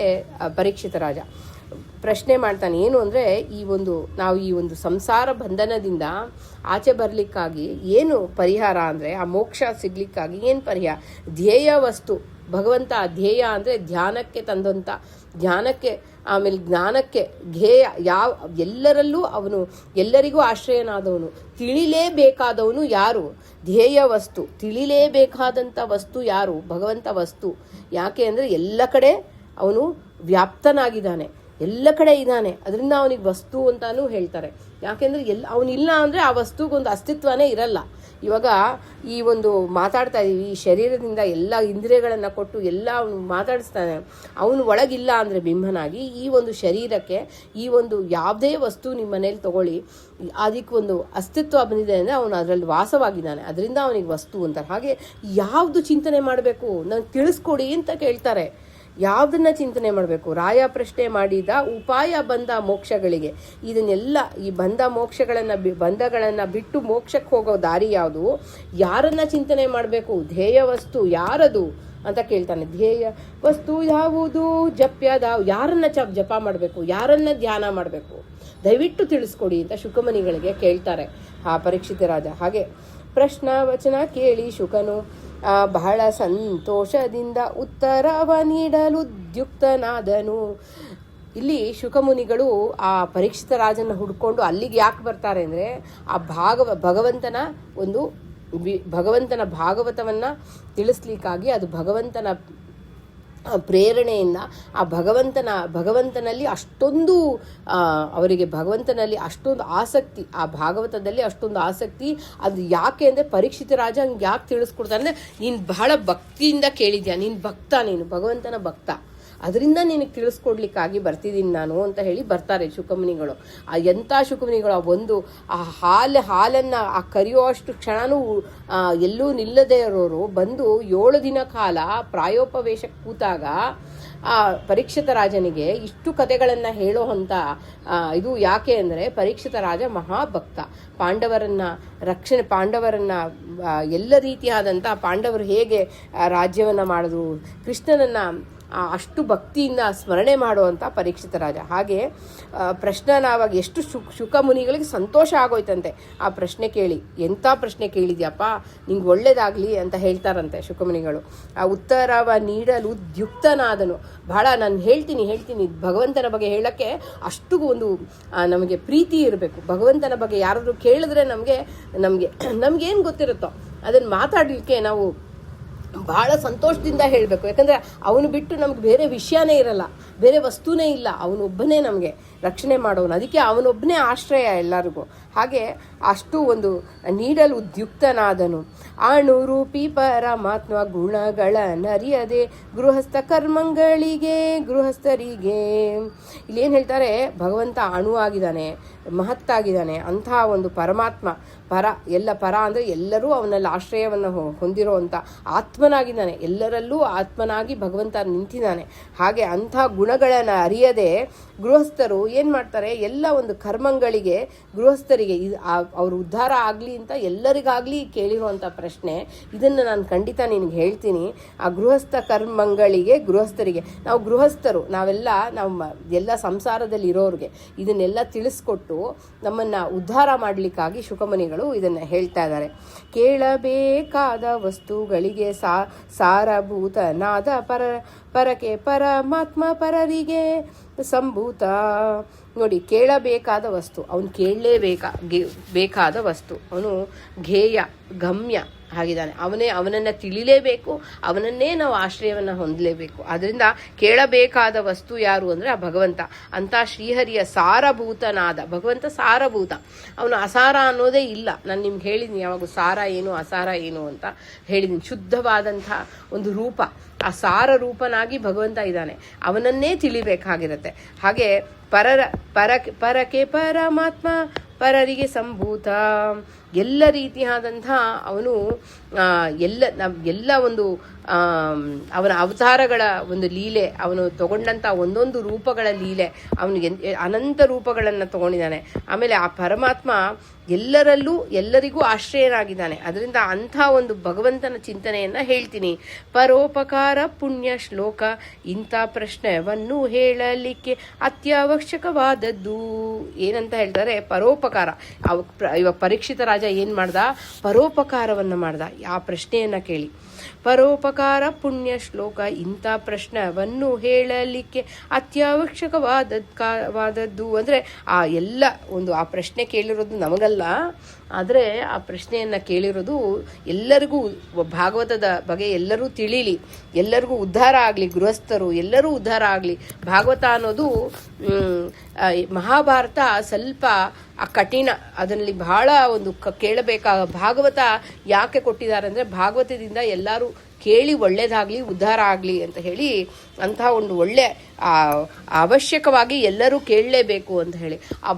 ಪರೀಕ್ಷಿತ ರಾಜ ಪ್ರಶ್ನೆ ಮಾಡ್ತಾನೆ. ಏನು ಅಂದರೆ ನಾವು ಈ ಒಂದು ಸಂಸಾರ ಬಂಧನದಿಂದ ಆಚೆ ಬರಲಿಕ್ಕಾಗಿ ಏನು ಪರಿಹಾರ ಅಂದರೆ, ಆ ಮೋಕ್ಷ ಸಿಗ್ಲಿಕ್ಕಾಗಿ ಏನು ಪರಿಹಾರ? ಧ್ಯೇಯ ವಸ್ತು ಭಗವಂತ. ಧ್ಯೇಯ ಅಂದರೆ ಧ್ಯಾನಕ್ಕೆ ತಂದಂಥ, ಧ್ಯಾನಕ್ಕೆ ಆಮೇಲೆ ಜ್ಞಾನಕ್ಕೆ ಧ್ಯೇಯ ಎಲ್ಲರಲ್ಲೂ ಅವನು ಎಲ್ಲರಿಗೂ ಆಶ್ರಯನಾದವನು, ತಿಳಿಲೇಬೇಕಾದವನು ಯಾರು? ಧ್ಯೇಯ ವಸ್ತು, ತಿಳಿಲೇಬೇಕಾದಂಥ ವಸ್ತು ಯಾರು? ಭಗವಂತ ವಸ್ತು. ಯಾಕೆ ಅಂದರೆ ಎಲ್ಲ ಕಡೆ ಅವನು ವ್ಯಾಪ್ತನಾಗಿದ್ದಾನೆ, ಎಲ್ಲ ಕಡೆ ಇದ್ದಾನೆ. ಅದರಿಂದ ಅವನಿಗೆ ವಸ್ತು ಅಂತಾನೂ ಹೇಳ್ತಾರೆ. ಯಾಕೆಂದರೆ ಅವನಿಲ್ಲ ಅಂದರೆ ಆ ವಸ್ತುಗೊಂದು ಅಸ್ತಿತ್ವನೇ ಇರಲ್ಲ. ಇವಾಗ ಈ ಒಂದು ಮಾತಾಡ್ತಾ ಇದ್ದೀವಿ, ಈ ಶರೀರದಿಂದ ಎಲ್ಲ ಇಂದ್ರಿಯಗಳನ್ನು ಕೊಟ್ಟು ಎಲ್ಲ ಅವನು ಮಾತಾಡಿಸ್ತಾನೆ. ಅವನು ಒಳಗಿಲ್ಲ ಅಂದರೆ ಬಿಂಬನಾಗಿ ಈ ಒಂದು ಶರೀರಕ್ಕೆ ಈ ಒಂದು ಯಾವುದೇ ವಸ್ತು ನಿಮ್ಮ ಮನೇಲಿ ತಗೊಳ್ಳಿ, ಅದಕ್ಕೊಂದು ಅಸ್ತಿತ್ವ ಬಂದಿದೆ ಅಂದರೆ ಅವನು ಅದರಲ್ಲಿ ವಾಸವಾಗಿದ್ದಾನೆ. ಅದರಿಂದ ಅವನಿಗೆ ವಸ್ತು ಅಂತಾರೆ. ಹಾಗೆ ಯಾವುದು ಚಿಂತನೆ ಮಾಡಬೇಕು ನಂಗೆ ತಿಳಿಸ್ಕೊಡಿ ಅಂತ ಕೇಳ್ತಾರೆ. ಯಾವುದನ್ನ ಚಿಂತನೆ ಮಾಡಬೇಕು? ರಾಯ ಪ್ರಶ್ನೆ ಮಾಡಿದ ಉಪಾಯ ಬಂದ ಮೋಕ್ಷಗಳಿಗೆ. ಇದನ್ನೆಲ್ಲ ಈ ಬಂಧಗಳನ್ನು ಬಿಟ್ಟು ಮೋಕ್ಷಕ್ಕೆ ಹೋಗೋ ದಾರಿ ಯಾವುದು? ಯಾರನ್ನ ಚಿಂತನೆ ಮಾಡಬೇಕು? ಧ್ಯೇಯ ವಸ್ತು ಯಾರದು ಅಂತ ಕೇಳ್ತಾನೆ. ಧ್ಯೇಯ ವಸ್ತು ಯಾವುದು ಯಾರನ್ನ ಜಪ ಮಾಡಬೇಕು, ಯಾರನ್ನ ಧ್ಯಾನ ಮಾಡಬೇಕು, ದಯವಿಟ್ಟು ತಿಳಿಸ್ಕೊಡಿ ಅಂತ ಶುಕಮುನಿಗಳಿಗೆ ಕೇಳ್ತಾರೆ ಆ ಪರೀಕ್ಷಿತ ರಾಜ. ಹಾಗೆ ಪ್ರಶ್ನವಚನ ಕೇಳಿ ಶುಕನು ಬಹಳ ಸಂತೋಷದಿಂದ ಉತ್ತರವ ನೀಡಲು ಉದ್ಯುಕ್ತನಾದನು. ಇಲ್ಲಿ ಶುಕಮುನಿಗಳು ಆ ಪರೀಕ್ಷಿತ ರಾಜನ ಹುಡ್ಕೊಂಡು ಅಲ್ಲಿಗೆ ಯಾಕೆ ಬರ್ತಾರೆ ಅಂದರೆ, ಆ ಭಗವಂತನ ಭಾಗವತವನ್ನು ತಿಳಿಸ್ಲಿಕ್ಕಾಗಿ, ಅದು ಭಗವಂತನ ಪ್ರೇರಣೆಯಿಂದ ಆ ಭಗವಂತನಲ್ಲಿ ಅಷ್ಟೊಂದು ಅವರಿಗೆ ಭಗವಂತನಲ್ಲಿ ಅಷ್ಟೊಂದು ಆಸಕ್ತಿ, ಆ ಭಾಗವತದಲ್ಲಿ ಅಷ್ಟೊಂದು ಆಸಕ್ತಿ. ಅದು ಯಾಕೆ ಅಂದರೆ ಪರೀಕ್ಷಿತ ರಾಜ ಹಂಗೆ ಯಾಕೆ ತಿಳಿಸ್ಕೊಡ್ತಾರೆ ಅಂದರೆ, ನೀನು ಬಹಳ ಭಕ್ತಿಯಿಂದ ಕೇಳಿದ್ಯಾ, ನೀನು ಭಗವಂತನ ಭಕ್ತ, ಅದರಿಂದ ನಿನಗೆ ತಿಳಿಸ್ಕೊಡ್ಲಿಕ್ಕಾಗಿ ಬರ್ತಿದ್ದೀನಿ ನಾನು ಅಂತ ಹೇಳಿ ಬರ್ತಾರೆ ಶುಕಮುನಿಗಳು. ಆ ಎಂಥ ಶುಕಮುನಿಗಳು! ಆ ಹಾಲನ್ನು ಆ ಕರಿಯುವಷ್ಟು ಕ್ಷಣನೂ ಎಲ್ಲೂ ನಿಲ್ಲದೇ ಇರೋರು ಬಂದು 7 ದಿನ ಕಾಲ ಪ್ರಾಯೋಪವೇಶಕ್ಕೆ ಕೂತಾಗ ಆ ಪರೀಕ್ಷಿತ ರಾಜನಿಗೆ ಇಷ್ಟು ಕಥೆಗಳನ್ನು ಹೇಳೋ ಅಂತ ಇದು ಯಾಕೆ ಅಂದರೆ, ಪರೀಕ್ಷಿತ ರಾಜ ಮಹಾಭಕ್ತ. ಪಾಂಡವರನ್ನ ಎಲ್ಲ ರೀತಿಯಾದಂಥ ಪಾಂಡವರು ಹೇಗೆ ರಾಜ್ಯವನ್ನು ಮಾಡಿದ್ರು, ಕೃಷ್ಣನನ್ನು ಅಷ್ಟು ಭಕ್ತಿಯಿಂದ ಸ್ಮರಣೆ ಮಾಡುವಂಥ ಪರೀಕ್ಷಿತ ರಾಜ. ಹಾಗೆ ಪ್ರಶ್ನೆನ ಆವಾಗ ಎಷ್ಟು ಶುಕ ಮುನಿಗಳಿಗೆ ಸಂತೋಷ ಆಗೋಯ್ತಂತೆ ಆ ಪ್ರಶ್ನೆ ಕೇಳಿ. ಎಂಥ ಪ್ರಶ್ನೆ ಕೇಳಿದ್ಯಪ್ಪ, ನಿಂಗೆ ಒಳ್ಳೇದಾಗಲಿ ಅಂತ ಹೇಳ್ತಾರಂತೆ ಶುಕಮುನಿಗಳು. ಆ ಉತ್ತರವ ನೀಡಲು ದ್ಯುಕ್ತನಾದನು. ಬಹಳ ನಾನು ಹೇಳ್ತೀನಿ ಭಗವಂತನ ಬಗ್ಗೆ ಹೇಳೋಕ್ಕೆ ಅಷ್ಟು ಒಂದು ನಮಗೆ ಪ್ರೀತಿ ಇರಬೇಕು. ಭಗವಂತನ ಬಗ್ಗೆ ಯಾರಾದರೂ ಕೇಳಿದ್ರೆ ನಮಗೇನು ಗೊತ್ತಿರುತ್ತೋ ಅದನ್ನು ಮಾತಾಡಲಿಕ್ಕೆ ನಾವು ಬಹಳ ಸಂತೋಷದಿಂದ ಹೇಳಬೇಕು. ಯಾಕಂದರೆ ಅವನು ಬಿಟ್ಟು ನಮ್ಗೆ ಬೇರೆ ವಿಷಯನೇ ಇರಲ್ಲ, ಬೇರೆ ವಸ್ತುನೇ ಇಲ್ಲ. ಅವನೊಬ್ಬನೇ ನಮಗೆ ರಕ್ಷಣೆ ಮಾಡೋನು. ಅದಕ್ಕೆ ಅವನೊಬ್ಬನೇ ಆಶ್ರಯ ಎಲ್ಲರಿಗೂ. ಹಾಗೆ ಅಷ್ಟು ಒಂದು ನೀಡಲು ಉದ್ಯುಕ್ತನಾದನು. ಅಣುರೂಪಿ ಪರಮಾತ್ಮ ಗುಣಗಳ ನರಿಯದೆ ಗೃಹಸ್ಥರಿಗೆ ಇಲ್ಲೇನು ಹೇಳ್ತಾರೆ, ಭಗವಂತ ಅಣು ಆಗಿದ್ದಾನೆ, ಮಹತ್ತಾಗಿದ್ದಾನೆ. ಅಂತಹ ಒಂದು ಪರಮಾತ್ಮ, ಪರ ಎಲ್ಲ ಪರ ಅಂದರೆ ಎಲ್ಲರೂ ಅವನಲ್ಲಿ ಆಶ್ರಯವನ್ನು ಹೊಂದಿರುವಂಥ ಆತ್ಮನಾಗಿದ್ದಾನೆ. ಎಲ್ಲರಲ್ಲೂ ಆತ್ಮನಾಗಿ ಭಗವಂತ ನಿಂತಿದ್ದಾನೆ. ಹಾಗೆ ಅಂಥ ಗುಣಗಳನ್ನು ಅರಿಯದೆ ಗೃಹಸ್ಥರು ಏನು ಮಾಡ್ತಾರೆ, ಎಲ್ಲ ಒಂದು ಕರ್ಮಗಳಿಗೆ ಗೃಹಸ್ಥರಿಗೆ ಅವರು ಉದ್ಧಾರ ಆಗಲಿ ಅಂತ ಎಲ್ಲರಿಗಾಗಲಿ ಕೇಳಿರುವಂಥ ಪ್ರಶ್ನೆ. ಇದನ್ನು ನಾನು ಖಂಡಿತ ನಿನಗೆ ಹೇಳ್ತೀನಿ. ಆ ಗೃಹಸ್ಥ ಕರ್ಮಗಳಿಗೆ ಗೃಹಸ್ಥರಿಗೆ, ನಾವು ಗೃಹಸ್ಥರು ನಾವು ಎಲ್ಲ ಸಂಸಾರದಲ್ಲಿ ಇರೋರಿಗೆ ಇದನ್ನೆಲ್ಲ ತಿಳಿಸ್ಕೊಟ್ಟು ನಮ್ಮನ್ನು ಉದ್ಧಾರ ಮಾಡಲಿಕ್ಕಾಗಿ ಶುಕಮುನಿಗಳು ಇದನ್ನು ಹೇಳ್ತಾ ಇದ್ದಾರೆ. ಕೇಳಬೇಕಾದ ವಸ್ತುಗಳಿಗೆ ಸಾರಭೂತನಾದ ಪರಕೆ ಪರಮಾತ್ಮ ಪರರಿಗೆ ಸಂಭೂತ. ನೋಡಿ, ಕೇಳಬೇಕಾದ ವಸ್ತು, ಅವನು ಕೇಳಲೇಬೇಕಾದ ವಸ್ತು, ಅವನು ಧ್ಯೇಯ ಗಮ್ಯ ಆಗಿದ್ದಾನೆ. ಅವನನ್ನು ತಿಳಿಲೇಬೇಕು, ಅವನನ್ನೇ ನಾವು ಆಶ್ರಯವನ್ನು ಹೊಂದಲೇಬೇಕು. ಅದರಿಂದ ಕೇಳಬೇಕಾದ ವಸ್ತು ಯಾರು ಅಂದರೆ ಆ ಭಗವಂತ. ಅಂತ ಶ್ರೀಹರಿಯ ಸಾರಭೂತನಾದ ಭಗವಂತ ಸಾರಭೂತ, ಅವನು ಅಸಾರ ಅನ್ನೋದೇ ಇಲ್ಲ. ನಾನು ನಿಮ್ಗೆ ಹೇಳಿದ್ದೀನಿ ಯಾವಾಗ ಸಾರ ಏನು ಅಸಾರ ಏನು ಅಂತ ಹೇಳಿದ್ದೀನಿ. ಶುದ್ಧವಾದಂಥ ಒಂದು ರೂಪ, ಆ ಸಾರ ರೂಪನಾಗಿ ಭಗವಂತ ಇದ್ದಾನೆ, ಅವನನ್ನೇ ತಿಳಿಬೇಕಾಗಿರುತ್ತೆ. ಹಾಗೆ ಪರಕೆ ಪರಮಾತ್ಮ ಪರರಿಗೆ ಸಂಭೂತ. ಎಲ್ಲ ರೀತಿಯಾದಂಥ ಅವನು ಎಲ್ಲ ಒಂದು ಅವನ ಅವತಾರಗಳ ಒಂದು ಲೀಲೆ, ಅವನು ತಗೊಂಡಂಥ ಒಂದೊಂದು ರೂಪಗಳ ಲೀಲೆ, ಅವನು ಅನಂತ ರೂಪಗಳನ್ನು ತಗೊಂಡಿದ್ದಾನೆ. ಆಮೇಲೆ ಆ ಪರಮಾತ್ಮ ಎಲ್ಲರಿಗೂ ಆಶ್ರಯನಾಗಿದ್ದಾನೆ. ಅದರಿಂದ ಅಂಥ ಒಂದು ಭಗವಂತನ ಚಿಂತನೆಯನ್ನು ಹೇಳ್ತೀನಿ. ಪರೋಪಕಾರ ಪುಣ್ಯ ಶ್ಲೋಕ ಇಂಥ ಪ್ರಶ್ನೆಯನ್ನು ಹೇಳಲಿಕ್ಕೆ ಅತ್ಯವಶ್ಯಕವಾದದ್ದು. ಏನಂತ ಹೇಳ್ತಾರೆ, ಪರೋಪಕಾರ. ಇವಾಗ ಪರೀಕ್ಷಿತ ರಾಜ ಏನು ಮಾಡ್ದ, ಪರೋಪಕಾರವನ್ನು ಮಾಡ್ದ ಆ ಪ್ರಶ್ನೆಯನ್ನು ಕೇಳಿ. ಪರೋಪಕಾರ ಪುಣ್ಯ ಶ್ಲೋಕ ಇಂಥ ಪ್ರಶ್ನವನ್ನು ಹೇಳಲಿಕ್ಕೆ ಅತ್ಯವಶ್ಯಕವಾದದ್ದು. ಅಂದರೆ ಆ ಪ್ರಶ್ನೆ ಕೇಳಿರೋದು ನಮಗಲ್ಲ, ಆದರೆ ಆ ಪ್ರಶ್ನೆಯನ್ನು ಕೇಳಿರೋದು ಎಲ್ಲರಿಗೂ, ಭಾಗವತದ ಬಗ್ಗೆ ಎಲ್ಲರೂ ತಿಳಿಲಿ, ಎಲ್ಲರಿಗೂ ಉದ್ಧಾರ ಆಗಲಿ, ಗೃಹಸ್ಥರು ಎಲ್ಲರೂ ಉದ್ಧಾರ ಆಗಲಿ. ಭಾಗವತ ಅನ್ನೋದು ಮಹಾಭಾರತ ಸ್ವಲ್ಪ ಕಠಿಣ, ಅದರಲ್ಲಿ ಬಹಳ ಒಂದು ಕೇಳಬೇಕಾದ. ಭಾಗವತ ಯಾಕೆ ಕೊಟ್ಟಿದ್ದಾರೆ ಅಂದರೆ ಭಾಗವತದಿಂದ ಎಲ್ಲರೂ ಕೇಳಿ ಒಳ್ಳೇದಾಗಲಿ, ಉದ್ಧಾರ ಆಗಲಿ ಅಂತ ಹೇಳಿ ಅಂತಹ ಒಂದು ಒಳ್ಳೆ ಅವಶ್ಯಕವಾಗಿ ಎಲ್ಲರೂ ಕೇಳಲೇಬೇಕು ಅಂತ ಹೇಳಿ. ಆ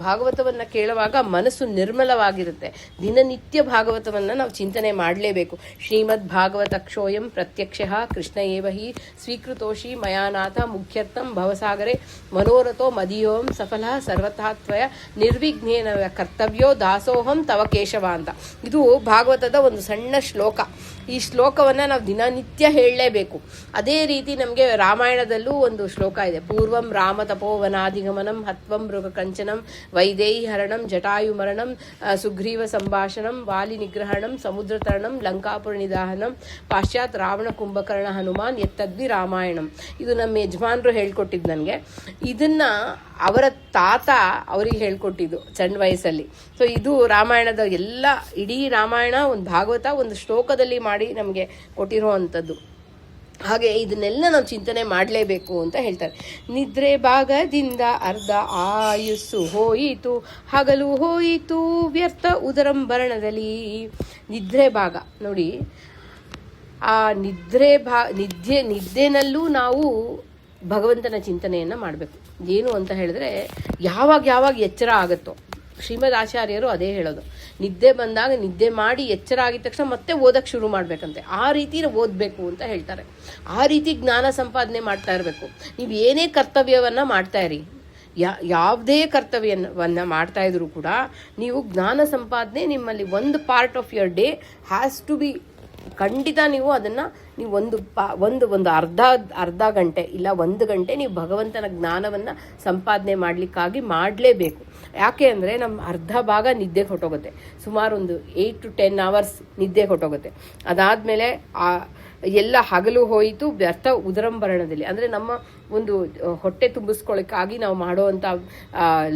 ಭಾಗವತವನ್ನು ಕೇಳುವಾಗ ಮನಸ್ಸು ನಿರ್ಮಲವಾಗಿರುತ್ತೆ. ದಿನನಿತ್ಯ ಭಾಗವತವನ್ನು ನಾವು ಚಿಂತನೆ ಮಾಡಲೇಬೇಕು. ಶ್ರೀಮದ್ ಭಾಗವತ ಕ್ಷೋಯಂ ಪ್ರತ್ಯಕ್ಷ ಕೃಷ್ಣ ಏವ ಹಿ ಸ್ವೀಕೃತೋಷಿ ಮಯಾನಾಥ ಮುಖ್ಯರ್ಥಂ ಭವಸಾಗರೆ ಮನೋರಥೋ ಮದೀಯೋಂ ಸಫಲ ಸರ್ವಥಾತ್ವಯ ನಿರ್ವಿಘ್ನೇನ ಕರ್ತವ್ಯೋ ದಾಸೋಹಂ ತವ ಕೇಶವ ಅಂತ. ಇದು ಭಾಗವತದ ಒಂದು ಸಣ್ಣ ಶ್ಲೋಕ. ಈ ಶ್ಲೋಕವನ್ನು ನಾವು ದಿನನಿತ್ಯ ಹೇಳಲೇಬೇಕು. ಅದೇ ರೀತಿ ನಮಗೆ ರಾಮಾಯಣದಲ್ಲೂ ಒಂದು ಶ್ಲೋಕ ಇದೆ. ಪೂರ್ವಂ ರಾಮ ತಪೋವನಾಧಿಗಮನಂ ಹತ್ವಂ ಮೃಗ ಕಂಚನಂ ವೈದೇಹಿ ಹರಣಂ ಜಟಾಯು ಮರಣಂ ಸುಗ್ರೀವ ಸಂಭಾಷಣಂ ವಾಲಿ ನಿಗ್ರಹಣಂ ಸಮುದ್ರ ತರಣಂ ಲಂಕಾಪುರ ನಿದಾಹನಂ ಪಾಶ್ಚಾತ್ ರಾವಣ ಕುಂಭಕರ್ಣ ಹನುಮಾನ್ ಎತ್ತದ್ವಿ ರಾಮಾಯಣಂ. ಇದು ನಮ್ಮ ಯಜಮಾನರು ಹೇಳ್ಕೊಟ್ಟಿದ್ದು ನನಗೆ. ಇದನ್ನ ಅವರ ತಾತ ಅವರಿಗೆ ಹೇಳ್ಕೊಟ್ಟಿದ್ದು ಸಣ್ಣ ವಯಸ್ಸಲ್ಲಿ. ಸೊ ಇದು ರಾಮಾಯಣದ ಇಡೀ ರಾಮಾಯಣ ಒಂದು ಭಾಗವತ ಒಂದು ಶ್ಲೋಕದಲ್ಲಿ ಮಾಡಿ ನಮಗೆ ಕೊಟ್ಟಿರುವಂಥದ್ದು. ಹಾಗೆ ಇದನ್ನೆಲ್ಲ ನಾವು ಚಿಂತನೆ ಮಾಡಲೇಬೇಕು ಅಂತ ಹೇಳ್ತಾರೆ. ನಿದ್ರೆ ಭಾಗದಿಂದ ಅರ್ಧ ಆಯುಸ್ಸು ಹೋಯಿತು, ಹಗಲು ಹೋಯಿತು ವ್ಯರ್ಥ ಉದರಂಭರಣದಲ್ಲಿ. ನಿದ್ರೆ ಭಾಗ ನೋಡಿ, ಆ ನಿದ್ದೆನಲ್ಲೂ ನಾವು ಭಗವಂತನ ಚಿಂತನೆಯನ್ನು ಮಾಡಬೇಕು. ಏನು ಅಂತ ಹೇಳಿದ್ರೆ, ಯಾವಾಗ ಎಚ್ಚರ ಆಗುತ್ತೋ, ಶ್ರೀಮದ್ ಆಚಾರ್ಯರು ಅದೇ ಹೇಳೋದು, ನಿದ್ದೆ ಬಂದಾಗ ನಿದ್ದೆ ಮಾಡಿ ಎಚ್ಚರ ಆಗಿದ ತಕ್ಷಣ ಮತ್ತೆ ಓದಕ್ಕೆ ಶುರು ಮಾಡಬೇಕಂತೆ. ಆ ರೀತಿ ಓದಬೇಕು ಅಂತ ಹೇಳ್ತಾರೆ. ಆ ರೀತಿ ಜ್ಞಾನ ಸಂಪಾದನೆ ಮಾಡ್ತಾ ಇರಬೇಕು. ನೀವು ಏನೇ ಕರ್ತವ್ಯವನ್ನು ಮಾಡ್ತಾ ಇರಿ, ಯಾವುದೇ ಕರ್ತವ್ಯವನ್ನು ಮಾಡ್ತಾ ಇದ್ರು ಕೂಡ ನೀವು ಜ್ಞಾನ ಸಂಪಾದನೆ ನಿಮ್ಮಲ್ಲಿ ಒಂದು part of your day has to be ಖಂಡಿತ ನೀವು ಅದನ್ನು ನೀವು ಒಂದು ಅರ್ಧ ಗಂಟೆ ಇಲ್ಲ 1 ಗಂಟೆ ನೀವು ಭಗವಂತನ ಜ್ಞಾನವನ್ನು ಸಂಪಾದನೆ ಮಾಡಲೇಬೇಕು. ಯಾಕೆ ಅಂದರೆ ನಮ್ಮ ಅರ್ಧ ಭಾಗ ನಿದ್ದೆಗೆ ಹೊಟ್ಟೋಗುತ್ತೆ, ಸುಮಾರು ಒಂದು 8 to 10 hours ನಿದ್ದೆಗೆ ಹೊಟ್ಟೋಗುತ್ತೆ. ಅದಾದಮೇಲೆ ಎಲ್ಲ ಹಗಲು ಹೋಯಿತು ವ್ಯರ್ಥ ಉದರಂಭರಣದಲ್ಲಿ, ಅಂದರೆ ನಮ್ಮ ಒಂದು ಹೊಟ್ಟೆ ತುಂಬಿಸ್ಕೊಳ್ಳೋಕ್ಕಾಗಿ ನಾವು ಮಾಡುವಂಥ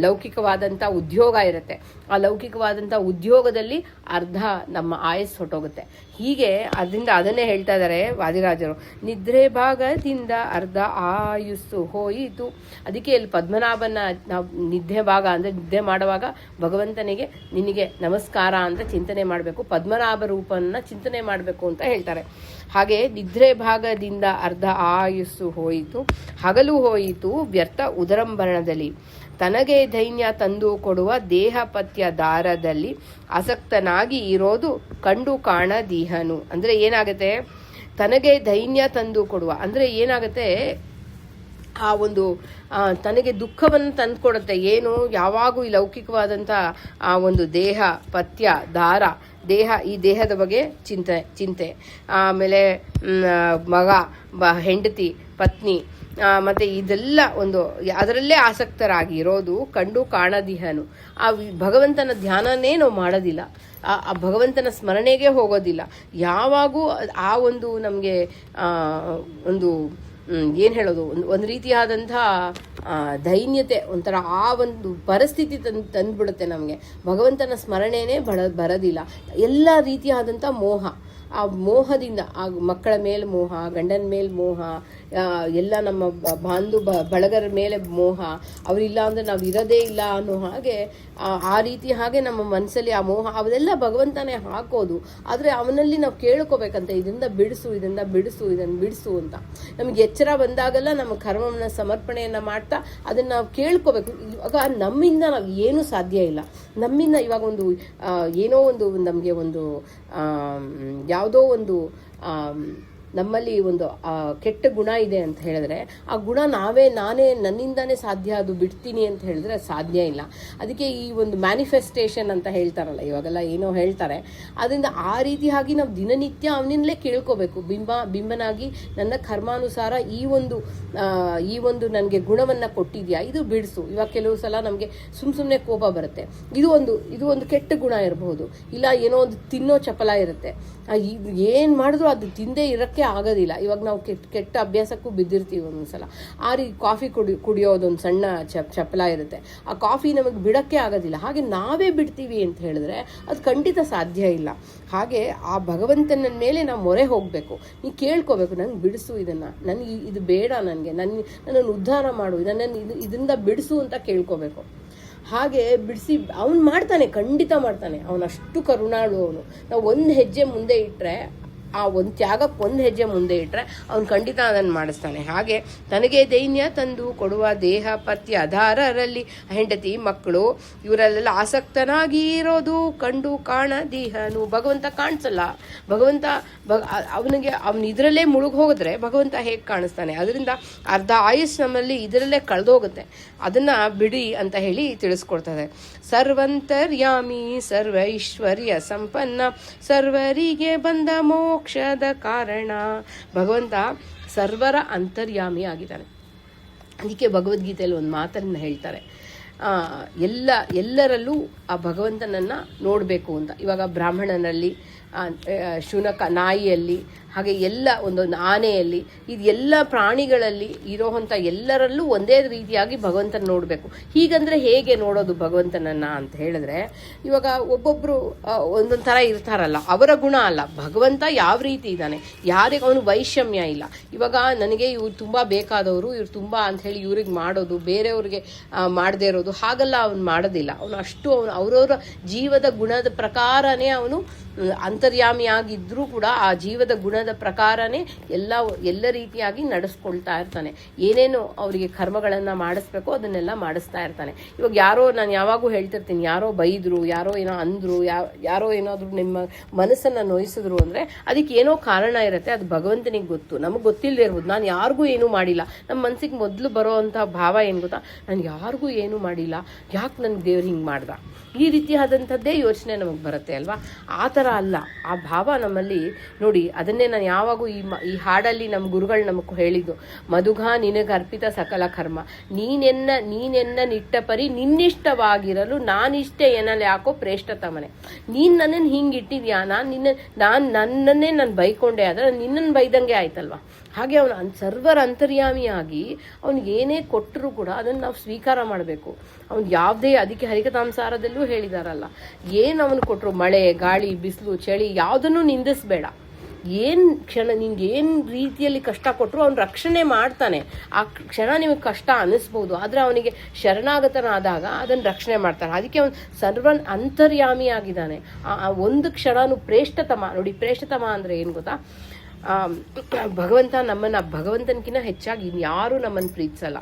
ಲೌಕಿಕವಾದಂಥ ಉದ್ಯೋಗ ಇರುತ್ತೆ. ಆ ಲೌಕಿಕವಾದಂಥ ಉದ್ಯೋಗದಲ್ಲಿ ಅರ್ಧ ನಮ್ಮ ಆಯಸ್ಸು ಹೊಟ್ಟೋಗುತ್ತೆ. ಹೀಗೆ ಅದನ್ನೇ ಹೇಳ್ತಾ ಇದ್ದಾರೆ ವಾದಿರಾಜರು, ನಿದ್ರೆ ಭಾಗದಿಂದ ಅರ್ಧ ಆಯುಸ್ಸು ಹೋಯಿತು. ಅದಕ್ಕೆ ಇಲ್ಲಿ ಪದ್ಮನಾಭನ ನಾವು ನಿದ್ದೆ ಭಾಗ ಅಂದರೆ ನಿದ್ದೆ ಮಾಡುವಾಗ ಭಗವಂತನಿಗೆ ನಿನಗೆ ನಮಸ್ಕಾರ ಅಂತ ಚಿಂತನೆ ಮಾಡಬೇಕು, ಪದ್ಮನಾಭ ರೂಪವನ್ನು ಚಿಂತನೆ ಮಾಡಬೇಕು ಅಂತ ಹೇಳ್ತಾರೆ. ಹಾಗೆ ನಿದ್ರೆ ಭಾಗದಿಂದ ಅರ್ಧ ಆಯುಸ್ಸು ಹೋಯಿತು, ಹಗಲು ಹೋಯಿತು ವ್ಯರ್ಥ ಉದರಂಭರಣದಲ್ಲಿ, ತನಗೆ ದೈನ್ಯ ತಂದು ಕೊಡುವ ದೇಹ ಪಥ್ಯ ದಾರದಲ್ಲಿ ಆಸಕ್ತನಾಗಿ ಇರೋದು ಕಂಡು ಕಾಣದೀಹನು. ಅಂದರೆ ಏನಾಗುತ್ತೆ, ತನಗೆ ದೈನ್ಯ ತಂದು ಕೊಡುವ ಅಂದರೆ ಏನಾಗುತ್ತೆ, ಆ ಒಂದು ತನಗೆ ದುಃಖವನ್ನು ತಂದುಕೊಡುತ್ತೆ. ಏನು, ಯಾವಾಗೂ ಈ ಲೌಕಿಕವಾದಂಥ ಆ ಒಂದು ದೇಹ ಪಥ್ಯ ದಾರ, ಈ ದೇಹದ ಬಗ್ಗೆ ಚಿಂತೆ, ಆಮೇಲೆ ಮಗ, ಹೆಂಡತಿ, ಪತ್ನಿ, ಮತ್ತು ಇದೆಲ್ಲ ಒಂದು ಅದರಲ್ಲೇ ಆಸಕ್ತರಾಗಿರೋದು ಕಂಡು ಕಾಣದಿಹನು. ಆ ಭಗವಂತನ ಧ್ಯಾನನೇ ನಾವು ಮಾಡೋದಿಲ್ಲ, ಆ ಭಗವಂತನ ಸ್ಮರಣೆಗೆ ಹೋಗೋದಿಲ್ಲ. ಯಾವಾಗೂ ಆ ಒಂದು ನಮಗೆ ಒಂದು ಏನು ಹೇಳೋದು, ಒಂದು ರೀತಿಯಾದಂಥ ದೈನ್ಯತೆ, ಒಂಥರ ಆ ಒಂದು ಪರಿಸ್ಥಿತಿ ತಂದುಬಿಡುತ್ತೆ ನಮಗೆ. ಭಗವಂತನ ಸ್ಮರಣೆನೇ ಬರೋದಿಲ್ಲ. ಎಲ್ಲ ರೀತಿಯಾದಂಥ ಮೋಹ, ಆ ಮೋಹದಿಂದ ಆ ಮಕ್ಕಳ ಮೇಲೆ ಮೋಹ, ಗಂಡನ ಮೇಲೆ ಮೋಹ, ಎಲ್ಲ ನಮ್ಮ ಬಳಗರ ಮೇಲೆ ಮೋಹ, ಅವರಿಲ್ಲ ಅಂದರೆ ನಾವು ಇರೋದೇ ಇಲ್ಲ ಅನ್ನೋ ಹಾಗೆ ಹಾಗೆ ನಮ್ಮ ಮನಸ್ಸಲ್ಲಿ ಆ ಮೋಹ ಅವೆಲ್ಲ ಭಗವಂತನೇ ಹಾಕೋದು. ಆದರೆ ಅವನಲ್ಲಿ ನಾವು ಕೇಳ್ಕೋಬೇಕಂತ, ಇದನ್ನು ಬಿಡಿಸು ಅಂತ. ನಮಗೆ ಎಚ್ಚರ ಬಂದಾಗೆಲ್ಲ ನಮ್ಮ ಕರ್ಮವನ್ನು ಸಮರ್ಪಣೆಯನ್ನು ಮಾಡ್ತಾ ಅದನ್ನು ನಾವು ಕೇಳ್ಕೋಬೇಕು. ಇವಾಗ ನಮ್ಮಿಂದ ನಾವು ಏನೂ ಸಾಧ್ಯ ಇಲ್ಲ. ನಮ್ಮಿಂದ ಇವಾಗ ಒಂದು ಏನೋ ಒಂದು ನಮಗೆ ಒಂದು ಯಾವುದೋ ಒಂದು ನಮ್ಮಲ್ಲಿ ಒಂದು ಕೆಟ್ಟ ಗುಣ ಇದೆ ಅಂತ ಹೇಳಿದ್ರೆ, ಆ ಗುಣ ನಾನೇ ನನ್ನಿಂದಾನೇ ಸಾಧ್ಯ ಅದು ಬಿಡ್ತೀನಿ ಅಂತ ಹೇಳಿದ್ರೆ ಸಾಧ್ಯ ಇಲ್ಲ. ಅದಕ್ಕೆ ಈ ಒಂದು ಮ್ಯಾನಿಫೆಸ್ಟೇಷನ್ ಅಂತ ಹೇಳ್ತಾರಲ್ಲ, ಇವಾಗೆಲ್ಲ ಏನೋ ಹೇಳ್ತಾರೆ, ಅದರಿಂದ ಆ ರೀತಿಯಾಗಿ ನಾವು ದಿನನಿತ್ಯ ಅವನಿಂದಲೇ ಕೇಳ್ಕೋಬೇಕು. ಬಿಂಬನಾಗಿ ನನ್ನ ಕರ್ಮಾನುಸಾರ ಈ ಒಂದು ನನಗೆ ಗುಣವನ್ನು ಕೊಟ್ಟಿದ್ಯಾ, ಇದು ಬಿಡಿಸು. ಇವಾಗ ಕೆಲವು ಸಲ ನಮಗೆ ಸುಮ್ಮನೆ ಕೋಪ ಬರುತ್ತೆ, ಇದು ಒಂದು ಕೆಟ್ಟ ಗುಣ ಇರಬಹುದು, ಇಲ್ಲ ಏನೋ ಒಂದು ತಿನ್ನೋ ಚಪಲ ಇರುತ್ತೆ, ಏನು ಮಾಡಿದ್ರು ಅದು ತಿಂದೇ ಇರೋಕ್ಕೆ ಆಗೋದಿಲ್ಲ. ಇವಾಗ ನಾವು ಕೆಟ್ಟ ಅಭ್ಯಾಸಕ್ಕೂ ಬಿದ್ದಿರ್ತೀವಿ ಒಂದೊಂದ್ಸಲ. ಆ ರೀತಿ ಕಾಫಿ ಕುಡಿಯೋದೊಂದು ಸಣ್ಣ ಚಪಲ ಇರುತ್ತೆ, ಆ ಕಾಫಿ ನಮಗೆ ಬಿಡೋಕ್ಕೆ ಆಗೋದಿಲ್ಲ. ಹಾಗೆ ನಾವೇ ಬಿಡ್ತೀವಿ ಅಂತ ಹೇಳಿದ್ರೆ ಅದು ಖಂಡಿತ ಸಾಧ್ಯ ಇಲ್ಲ. ಹಾಗೆ ಆ ಭಗವಂತನ ಮೇಲೆ ನಾವು ಮೊರೆ ಹೋಗಬೇಕು, ನೀ ಕೇಳ್ಕೋಬೇಕು, ನಂಗೆ ಬಿಡಿಸು, ನನಗೆ ಇದು ಬೇಡ, ನನ್ನನ್ನು ಉದ್ಧಾರ ಮಾಡು, ಇದರಿಂದ ಬಿಡಿಸು ಅಂತ ಕೇಳ್ಕೋಬೇಕು. ಹಾಗೆ ಬಿಡಿಸಿ ಅವನು ಮಾಡ್ತಾನೆ, ಖಂಡಿತ ಮಾಡ್ತಾನೆ. ಅವನಷ್ಟು ಕರುಣಾಳು ಅವನು. ನಾವು ಒಂದು ಹೆಜ್ಜೆ ಮುಂದೆ ಇಟ್ಟರೆ, ಆ ಒಂದು ತ್ಯಾಗಕ್ಕೆ ಒಂದು ಹೆಜ್ಜೆ ಮುಂದೆ ಇಟ್ಟರೆ ಅವನು ಖಂಡಿತ ಅದನ್ನು ಮಾಡಿಸ್ತಾನೆ. ಹಾಗೆ ತನಗೆ ದೈನ್ಯ ತಂದು ಕೊಡುವ ದೇಹ ಪಥ್ಯ ದಾರರಲ್ಲಿ ಹೆಂಡತಿ, ಮಕ್ಕಳು, ಇವರಲ್ಲೆಲ್ಲ ಆಸಕ್ತನಾಗಿ ಇರೋದು ಕಂಡು ಕಾಣದೀಹನು. ಭಗವಂತ ಕಾಣಿಸಲ್ಲ. ಅವನು ಇದರಲ್ಲೇ ಮುಳುಗಿ ಹೋಗಿದ್ರೆ ಭಗವಂತ ಹೇಗೆ ಕಾಣಿಸ್ತಾನೆ? ಅದರಿಂದ ಅರ್ಧ ಆಯುಸ್ ನಮ್ಮಲ್ಲಿ ಇದರಲ್ಲೇ ಕಳೆದೋಗುತ್ತೆ. ಅದನ್ನು ಬಿಡಿ ಅಂತ ಹೇಳಿ ತಿಳಿಸ್ಕೊಡ್ತದೆ. ಸರ್ವಂತರ್ಯಾಮಿ ಸರ್ವೈಶ್ವರ್ಯ ಸಂಪನ್ನ ಸರ್ವರಿಗೆ ಬಂದ ಮೋಕ್ಷದ ಕಾರಣ. ಭಗವಂತ ಸರ್ವರ ಅಂತರ್ಯಾಮಿ ಆಗಿದ್ದಾನೆ. ಅದಕ್ಕೆ ಭಗವದ್ಗೀತೆಯಲ್ಲಿ ಒಂದು ಮಾತನ್ನು ಹೇಳ್ತಾರೆ, ಎಲ್ಲರಲ್ಲೂ ಆ ಭಗವಂತನನ್ನು ನೋಡಬೇಕು ಅಂತ. ಇವಾಗ ಬ್ರಾಹ್ಮಣನಲ್ಲಿ, ಶುನಕ ನಾಯಿಯಲ್ಲಿ, ಹಾಗೆ ಎಲ್ಲ ಒಂದೊಂದು ಆನೆಯಲ್ಲಿ, ಇದೆಲ್ಲ ಪ್ರಾಣಿಗಳಲ್ಲಿ ಇರೋವಂಥ ಎಲ್ಲರಲ್ಲೂ ಒಂದೇ ರೀತಿಯಾಗಿ ಭಗವಂತನ ನೋಡಬೇಕು. ಹೀಗಂದರೆ ಹೇಗೆ ನೋಡೋದು ಭಗವಂತನನ್ನು ಅಂತ ಹೇಳಿದ್ರೆ, ಇವಾಗ ಒಬ್ಬೊಬ್ಬರು ಒಂದೊಂದು ಥರ ಇರ್ತಾರಲ್ಲ, ಅವರ ಗುಣ ಅಲ್ಲ, ಭಗವಂತ ಯಾವ ರೀತಿ ಇದ್ದಾನೆ, ಯಾರಿಗೆ ಅವನು ವೈಷಮ್ಯ ಇಲ್ಲ. ಇವಾಗ ನನಗೆ ಇವ್ರು ತುಂಬ ಬೇಕಾದವರು, ಇವ್ರು ತುಂಬ ಅಂಥೇಳಿ ಇವ್ರಿಗೆ ಮಾಡೋದು, ಬೇರೆಯವ್ರಿಗೆ ಮಾಡದೇ ಇರೋದು, ಹಾಗೆಲ್ಲ ಅವನು ಮಾಡೋದಿಲ್ಲ. ಅವನು ಅವರವರ ಜೀವದ ಗುಣದ ಪ್ರಕಾರನೇ ಅವನು ಅಂತರ್ಯಾಮಿಯಾಗಿದ್ದರೂ ಕೂಡ ಆ ಜೀವದ ಗುಣದ ಪ್ರಕಾರನೇ ಎಲ್ಲ ರೀತಿಯಾಗಿ ನಡೆಸ್ಕೊಳ್ತಾ ಇರ್ತಾನೆ. ಏನೇನು ಅವರಿಗೆ ಕರ್ಮಗಳನ್ನು ಮಾಡಿಸ್ಬೇಕು ಅದನ್ನೆಲ್ಲ ಮಾಡಿಸ್ತಾ ಇರ್ತಾನೆ. ಇವಾಗ ನಾನು ಯಾವಾಗೂ ಹೇಳ್ತಿರ್ತೀನಿ, ಯಾರೋ ಬೈದರು, ಯಾರೋ ಏನೋ ಅಂದರು, ಯಾರೋ ಏನಾದರೂ ನಿಮ್ಮ ಮನಸ್ಸನ್ನು ನೋಯಿಸಿದ್ರು ಅಂದರೆ ಅದಕ್ಕೆ ಏನೋ ಕಾರಣ ಇರುತ್ತೆ. ಅದು ಭಗವಂತನಿಗೆ ಗೊತ್ತು, ನಮಗೆ ಗೊತ್ತಿಲ್ಲದೆ ಇರ್ಬೋದು. ನಾನು ಯಾರಿಗೂ ಏನೂ ಮಾಡಿಲ್ಲ. ನಮ್ಮ ಮನಸ್ಸಿಗೆ ಮೊದಲು ಬರೋವಂಥ ಭಾವ ಏನು ಗೊತ್ತಾ, ನಾನು ಯಾರಿಗೂ ಏನೂ ಮಾಡಿಲ್ಲ, ಯಾಕೆ ನನಗೆ ದೇವ್ರು ಹಿಂಗೆ ಮಾಡ್ದ, ಈ ರೀತಿಯಾದಂಥದ್ದೇ ಯೋಚನೆ ನಮಗೆ ಬರುತ್ತೆ ಅಲ್ವಾ. ಆ ಥರ ಥರ ಅಲ್ಲ. ಆ ಭಾವ ನಮ್ಮಲ್ಲಿ ನೋಡಿ. ಅದನ್ನೇ ನಾನು ಯಾವಾಗೂ ಈ ಹಾಡಲ್ಲಿ ನಮ್ಮ ಗುರುಗಳು ನಮಗೆ ಹೇಳಿದ್ದು, ಮಧುಘ ನಿನಗರ್ಪಿತ ಸಕಲ ಕರ್ಮ, ನೀನೆನ್ನ ನಿಟ್ಟ ಪರಿ ನಿನ್ನಿಷ್ಟವಾಗಿರಲು ನಾನಿಷ್ಟೇ ಎನ್ನಲು ಯಾಕೋ ಪ್ರೇಷ್ಠತಮನೆ. ನೀನು ನನ್ನನ್ನು ಹಿಂಗೆ ಇಟ್ಟಿದ್ಯಾ, ನನ್ನನ್ನೇ ನಾನು ಬೈಕೊಂಡೆ, ಆದರೆ ನಿನ್ನನ್ನು ಬೈದಂಗೆ ಆಯ್ತಲ್ವ. ಹಾಗೆ ಅವನು ಸರ್ವರ ಅಂತರ್ಯಾಮಿಯಾಗಿ ಅವ್ನಿಗೆ ಏನೇ ಕೊಟ್ಟರೂ ಕೂಡ ಅದನ್ನು ನಾವು ಸ್ವೀಕಾರ ಮಾಡಬೇಕು. ಅವ್ನು ಯಾವುದೇ, ಅದಕ್ಕೆ ಹರಿಕಥಾಂಸಾರದಲ್ಲೂ ಹೇಳಿದಾರಲ್ಲ, ಏನು ಅವನು ಕೊಟ್ಟರು, ಮಳೆ ಗಾಳಿ ಬಿಸಿಲು ಚಳಿ ಯಾವುದನ್ನು ನಿಂದಿಸಬೇಡ. ನಿಂಗೆ ಏನು ರೀತಿಯಲ್ಲಿ ಕಷ್ಟ ಕೊಟ್ಟರು ಅವ್ನು ರಕ್ಷಣೆ ಮಾಡ್ತಾನೆ. ಆ ಕ್ಷಣ ನಿಮಗೆ ಕಷ್ಟ ಅನ್ನಿಸ್ಬೋದು, ಆದರೆ ಅವನಿಗೆ ಶರಣಾಗತನಾದಾಗ ಅದನ್ನು ರಕ್ಷಣೆ ಮಾಡ್ತಾನೆ. ಅದಕ್ಕೆ ಅವನು ಸರ್ವನ್ ಅಂತರ್ಯಾಮಿ ಆಗಿದ್ದಾನೆ. ಆ ಒಂದು ಕ್ಷಣನೂ ಪ್ರೇಷ್ಠತಮ ನೋಡಿ. ಪ್ರೇಷ್ಠತಮ ಅಂದರೆ ಏನು ಗೊತ್ತಾ? ಭಗವಂತ ನಮ್ಮನ್ನು, ಭಗವಂತನಕ್ಕಿಂತ ಹೆಚ್ಚಾಗಿ ಇನ್ಯಾರೂ ನಮ್ಮನ್ನು ಪ್ರೀತಿಸಲ್ಲ.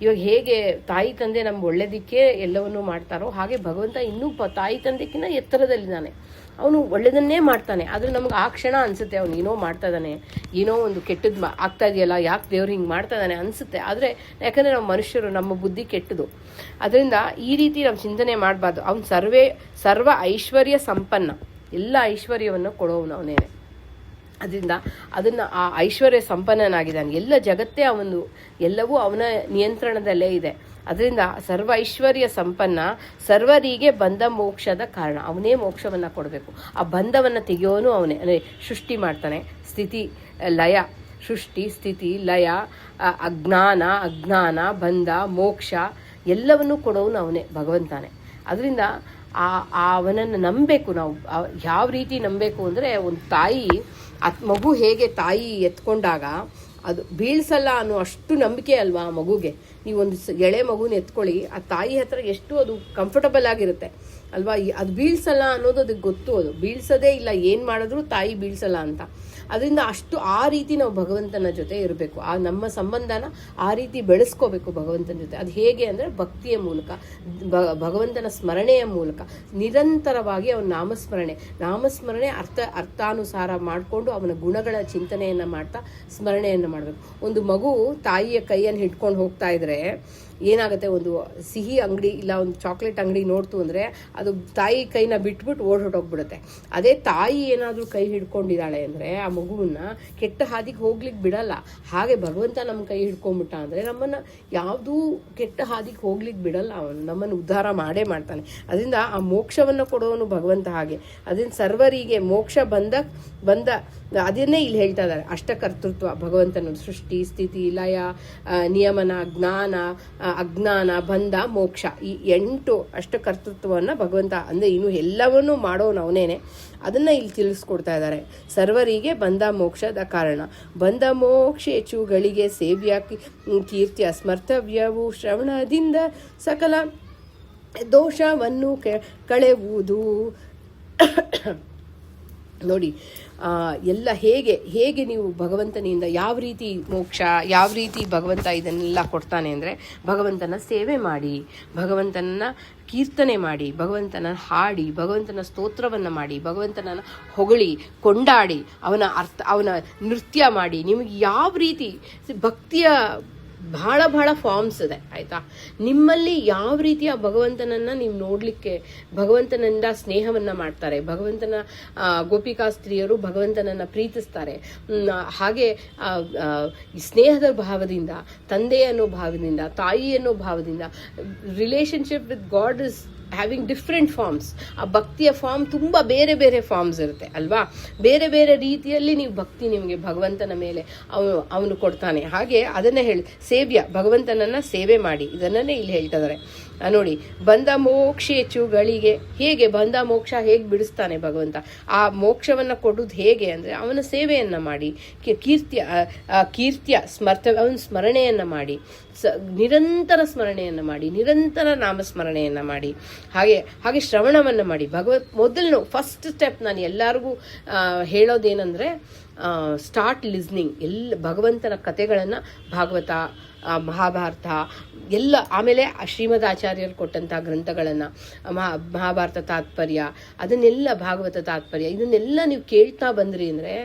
ಇವಾಗ ಹೇಗೆ ತಾಯಿ ತಂದೆ ನಮ್ಗೆ ಒಳ್ಳೇದಕ್ಕೆ ಎಲ್ಲವನ್ನೂ ಮಾಡ್ತಾರೋ, ಹಾಗೆ ಭಗವಂತ ಇನ್ನೂ ತಾಯಿ ತಂದೆಕ್ಕಿಂತ ಎತ್ತರದಲ್ಲಿದ್ದಾನೆ. ಅವನು ಒಳ್ಳೇದನ್ನೇ ಮಾಡ್ತಾನೆ. ಆದರೆ ನಮ್ಗೆ ಆ ಕ್ಷಣ ಅನಿಸುತ್ತೆ ಅವನು ಏನೋ ಮಾಡ್ತಾ ಇದ್ದಾನೆ, ಏನೋ ಒಂದು ಕೆಟ್ಟದ್ದು ಆಗ್ತಾ ಇದೆಯಲ್ಲ, ಯಾಕೆ ದೇವ್ರು ಹಿಂಗೆ ಮಾಡ್ತಾ ಇದ್ದಾನೆ ಅನಿಸುತ್ತೆ. ಆದರೆ ಯಾಕಂದರೆ ನಾವು ಮನುಷ್ಯರು, ನಮ್ಮ ಬುದ್ಧಿ ಕೆಟ್ಟದು. ಅದರಿಂದ ಈ ರೀತಿ ನಾವು ಚಿಂತನೆ ಮಾಡಬಾರ್ದು. ಅವನು ಸರ್ವ ಐಶ್ವರ್ಯ ಸಂಪನ್ನ, ಎಲ್ಲ ಐಶ್ವರ್ಯವನ್ನು ಕೊಡೋವನು ಅವನೇನೆ. ಅದರಿಂದ ಅದನ್ನು ಆ ಐಶ್ವರ್ಯ ಸಂಪನ್ನನಾಗಿದ್ದಾನೆ. ಎಲ್ಲ ಜಗತ್ತೇ ಅವನು, ಎಲ್ಲವೂ ಅವನ ನಿಯಂತ್ರಣದಲ್ಲೇ ಇದೆ. ಅದರಿಂದ ಸರ್ವ ಐಶ್ವರ್ಯ ಸಂಪನ್ನ, ಸರ್ವರಿಗೆ ಬಂಧ ಮೋಕ್ಷದ ಕಾರಣ. ಅವನೇ ಮೋಕ್ಷವನ್ನು ಕೊಡಬೇಕು. ಆ ಬಂಧವನ್ನು ತೆಗೆಯೋನು ಅವನೇ. ಅಂದರೆ ಸೃಷ್ಟಿ ಮಾಡ್ತಾನೆ, ಸ್ಥಿತಿ ಲಯ, ಸೃಷ್ಟಿ ಸ್ಥಿತಿ ಲಯ, ಅಜ್ಞಾನ ಬಂಧ ಮೋಕ್ಷ ಎಲ್ಲವನ್ನೂ ಕೊಡೋನು ಅವನೇ, ಭಗವಂತಾನೆ. ಅದರಿಂದ ಅವನನ್ನು ನಂಬಬೇಕು ನಾವು. ಯಾವ ರೀತಿ ನಂಬಬೇಕು ಅಂದರೆ, ಒಂದು ತಾಯಿ ಮಗು ಹೇಗೆ ತಾಯಿ ಎತ್ಕೊಂಡಾಗ ಅದು ಬೀಳ್ಸಲ್ಲ ಅನ್ನೋ ಅಷ್ಟು ನಂಬಿಕೆ ಅಲ್ವಾ ಮಗುಗೆ. ನೀವೊಂದು ಎಳೆ ಮಗುನ ಎತ್ಕೊಳ್ಳಿ, ಆ ತಾಯಿ ಹತ್ರ ಎಷ್ಟು ಅದು ಕಂಫರ್ಟಬಲ್ ಆಗಿರುತ್ತೆ ಅಲ್ವಾ. ಅದು ಬೀಳ್ಸಲ್ಲ ಅನ್ನೋದು ಅದಕ್ಕೆ ಗೊತ್ತು. ಅದು ಬೀಳ್ಸೋದೇ ಇಲ್ಲ, ಏನು ಮಾಡಿದ್ರು ತಾಯಿ ಬೀಳ್ಸಲ್ಲ ಅಂತ. ಅದರಿಂದ ಅಷ್ಟು ಆ ರೀತಿ ನಾವು ಭಗವಂತನ ಜೊತೆ ಇರಬೇಕು. ಆ ನಮ್ಮ ಸಂಬಂಧನ ಆ ರೀತಿ ಬೆಳೆಸ್ಕೋಬೇಕು ಭಗವಂತನ ಜೊತೆ. ಅದು ಹೇಗೆ ಅಂದರೆ ಭಕ್ತಿಯ ಮೂಲಕ, ಭಗವಂತನ ಸ್ಮರಣೆಯ ಮೂಲಕ ನಿರಂತರವಾಗಿ ಅವನ ನಾಮಸ್ಮರಣೆ ಅರ್ಥಾನುಸಾರ ಮಾಡಿಕೊಂಡು ಅವನ ಗುಣಗಳ ಚಿಂತನೆಯನ್ನು ಮಾಡ್ತಾ ಸ್ಮರಣೆಯನ್ನು ಮಾಡಬೇಕು. ಒಂದು ಮಗು ತಾಯಿಯ ಕೈಯನ್ನು ಹಿಡ್ಕೊಂಡು ಹೋಗ್ತಾ ಇದ್ರೆ ಏನಾಗುತ್ತೆ, ಒಂದು ಸಿಹಿ ಅಂಗಡಿ ಇಲ್ಲ ಒಂದು ಚಾಕ್ಲೇಟ್ ಅಂಗಡಿ ನೋಡ್ತು ಅಂದರೆ ಅದು ತಾಯಿ ಕೈನ ಬಿಟ್ಬಿಟ್ಟು ಹೊರಟೋಗ್ಬಿಡುತ್ತೆ. ಅದೇ ತಾಯಿ ಏನಾದರೂ ಕೈ ಹಿಡ್ಕೊಂಡಿದ್ದಾಳೆ ಅಂದರೆ ಆ ಮಗುವನ್ನ ಕೆಟ್ಟ ಹಾದಿಗೆ ಹೋಗ್ಲಿಕ್ಕೆ ಬಿಡಲ್ಲ. ಹಾಗೆ ಭಗವಂತ ನಮ್ಮ ಕೈ ಹಿಡ್ಕೊಂಡ್ಬಿಟ್ಟ ಅಂದರೆ ನಮ್ಮನ್ನು ಯಾವುದೂ ಕೆಟ್ಟ ಹಾದಿಗೆ ಹೋಗ್ಲಿಕ್ಕೆ ಬಿಡಲ್ಲ. ಅವನು ನಮ್ಮನ್ನು ಉದ್ಧಾರ ಮಾಡೇ ಮಾಡ್ತಾನೆ. ಅದರಿಂದ ಆ ಮೋಕ್ಷವನ್ನು ಕೊಡೋನು ಭಗವಂತ. ಹಾಗೆ ಅದರಿಂದ ಸರ್ವರಿಗೆ ಮೋಕ್ಷ ಬಂದ ಅದನ್ನೇ ಇಲ್ಲಿ ಹೇಳ್ತಾ ಇದ್ದಾರೆ. ಅಷ್ಟಕರ್ತೃತ್ವ ಭಗವಂತನ, ಸೃಷ್ಟಿ ಸ್ಥಿತಿ ಲಯ ನಿಯಮನ ಅಜ್ಞಾನ ಬಂಧ ಮೋಕ್ಷ, ಈ 8 ಅಷ್ಟಕರ್ತೃತ್ವವನ್ನು ಭಗವಂತ ಅಂದರೆ ಇನ್ನು ಎಲ್ಲವನ್ನೂ ಮಾಡೋನು ಅವನೇನೆ. ಅದನ್ನು ಇಲ್ಲಿ ತಿಳಿಸ್ಕೊಡ್ತಾ ಇದ್ದಾರೆ. ಸರ್ವರಿಗೆ ಬಂಧ ಮೋಕ್ಷದ ಕಾರಣ, ಬಂಧ ಮೋಕ್ಷೇಚುಗಳಿಗೆ ಸೇವ್ಯ ಕೀರ್ತಿಯ ಸ್ಮರ್ತವ್ಯವು ಶ್ರವಣದಿಂದ ಸಕಲ ದೋಷವನ್ನು ಕಳೆಯುವುದು. ನೋಡಿ, ಎಲ್ಲ ಹೇಗೆ ನೀವು ಭಗವಂತನಿಂದ ಯಾವ ರೀತಿ ಮೋಕ್ಷ, ಯಾವ ರೀತಿ ಭಗವಂತ ಇದನ್ನೆಲ್ಲ ಕೊಡ್ತಾನೆ ಅಂದರೆ, ಭಗವಂತನ ಸೇವೆ ಮಾಡಿ, ಭಗವಂತನ ಕೀರ್ತನೆ ಮಾಡಿ, ಭಗವಂತನ ಹಾಡಿ, ಭಗವಂತನ ಸ್ತೋತ್ರವನ್ನು ಮಾಡಿ, ಭಗವಂತನ ಹೊಗಳಿ ಕೊಂಡಾಡಿ, ಅವನ ನೃತ್ಯ ಮಾಡಿ. ನಿಮಗೆ ಯಾವ ರೀತಿ ಭಕ್ತಿಯ ಬಹಳ ಫಾರ್ಮ್ಸ್ ಇದೆ ಆಯಿತಾ. ನಿಮ್ಮಲ್ಲಿ ಯಾವ ರೀತಿಯ ಭಗವಂತನನ್ನು ನೀವು ನೋಡಲಿಕ್ಕೆ, ಭಗವಂತನಿಂದ ಸ್ನೇಹವನ್ನು ಮಾಡ್ತಾರೆ, ಭಗವಂತನ ಗೋಪಿಕಾ ಸ್ತ್ರೀಯರು ಭಗವಂತನನ್ನು ಪ್ರೀತಿಸ್ತಾರೆ. ಹಾಗೆ ಸ್ನೇಹದ ಭಾವದಿಂದ, ತಂದೆ ಅನ್ನೋ ಭಾವದಿಂದ, ತಾಯಿ ಅನ್ನೋ ಭಾವದಿಂದ, relationship with god is having different forms. ಆ ಭಕ್ತಿಯ ಫಾರ್ಮ್ ತುಂಬ ಬೇರೆ ಫಾರ್ಮ್ಸ್ ಇರುತ್ತೆ ಅಲ್ವಾ. ಬೇರೆ ರೀತಿಯಲ್ಲಿ ನೀವು ಭಕ್ತಿ ನಿಮಗೆ ಭಗವಂತನ ಮೇಲೆ ಅವನು ಕೊಡ್ತಾನೆ. ಹಾಗೆ ಅದನ್ನೇ ಹೇಳಿ, ಸೇವ್ಯ ಭಗವಂತನನ್ನು ಸೇವೆ ಮಾಡಿ, ಇದನ್ನೇ ಇಲ್ಲಿ ಹೇಳ್ತಾ ಇದ್ದಾರೆ. ನೋಡಿ, ಬಂಧ ಮೋಕ್ಷೇಚುಗಳಿಗೆ ಹೇಗೆ ಬಂಧ ಮೋಕ್ಷ ಹೇಗೆ ಬಿಡಿಸ್ತಾನೆ ಭಗವಂತ. ಆ ಮೋಕ್ಷವನ್ನು ಕೊಡೋದು ಹೇಗೆ ಅಂದರೆ ಅವನ ಸೇವೆಯನ್ನು ಮಾಡಿ, ಕೀರ್ತಿಯ ಅವನ ಸ್ಮರಣೆಯನ್ನು ಮಾಡಿ, ನಿರಂತರ ಸ್ಮರಣೆಯನ್ನು ಮಾಡಿ, ನಿರಂತರ ನಾಮಸ್ಮರಣೆಯನ್ನು ಮಾಡಿ, ಹಾಗೆ ಶ್ರವಣವನ್ನು ಮಾಡಿ. ಮೊದಲು ಫಸ್ಟ್ ಸ್ಟೆಪ್ ನಾನು ಎಲ್ಲರಿಗೂ ಹೇಳೋದೇನೆಂದರೆ, ಸ್ಟಾರ್ಟ್ ಲಿಸ್ನಿಂಗ್. ಭಗವಂತನ ಕಥೆಗಳನ್ನು, ಭಾಗವತ ಮಹಾಭಾರತ ಎಲ್ಲ, ಆಮೇಲೆ ಶ್ರೀಮದ್ ಆಚಾರ್ಯರು ಕೊಟ್ಟಂಥ ಗ್ರಂಥಗಳನ್ನು, ಮಹಾಭಾರತ ತಾತ್ಪರ್ಯ, ಅದನ್ನೆಲ್ಲ ಭಾಗವತ ತಾತ್ಪರ್ಯ, ಇದನ್ನೆಲ್ಲ ನೀವು ಕೇಳ್ತಾ ಬಂದ್ರಿ ಅಂದರೆ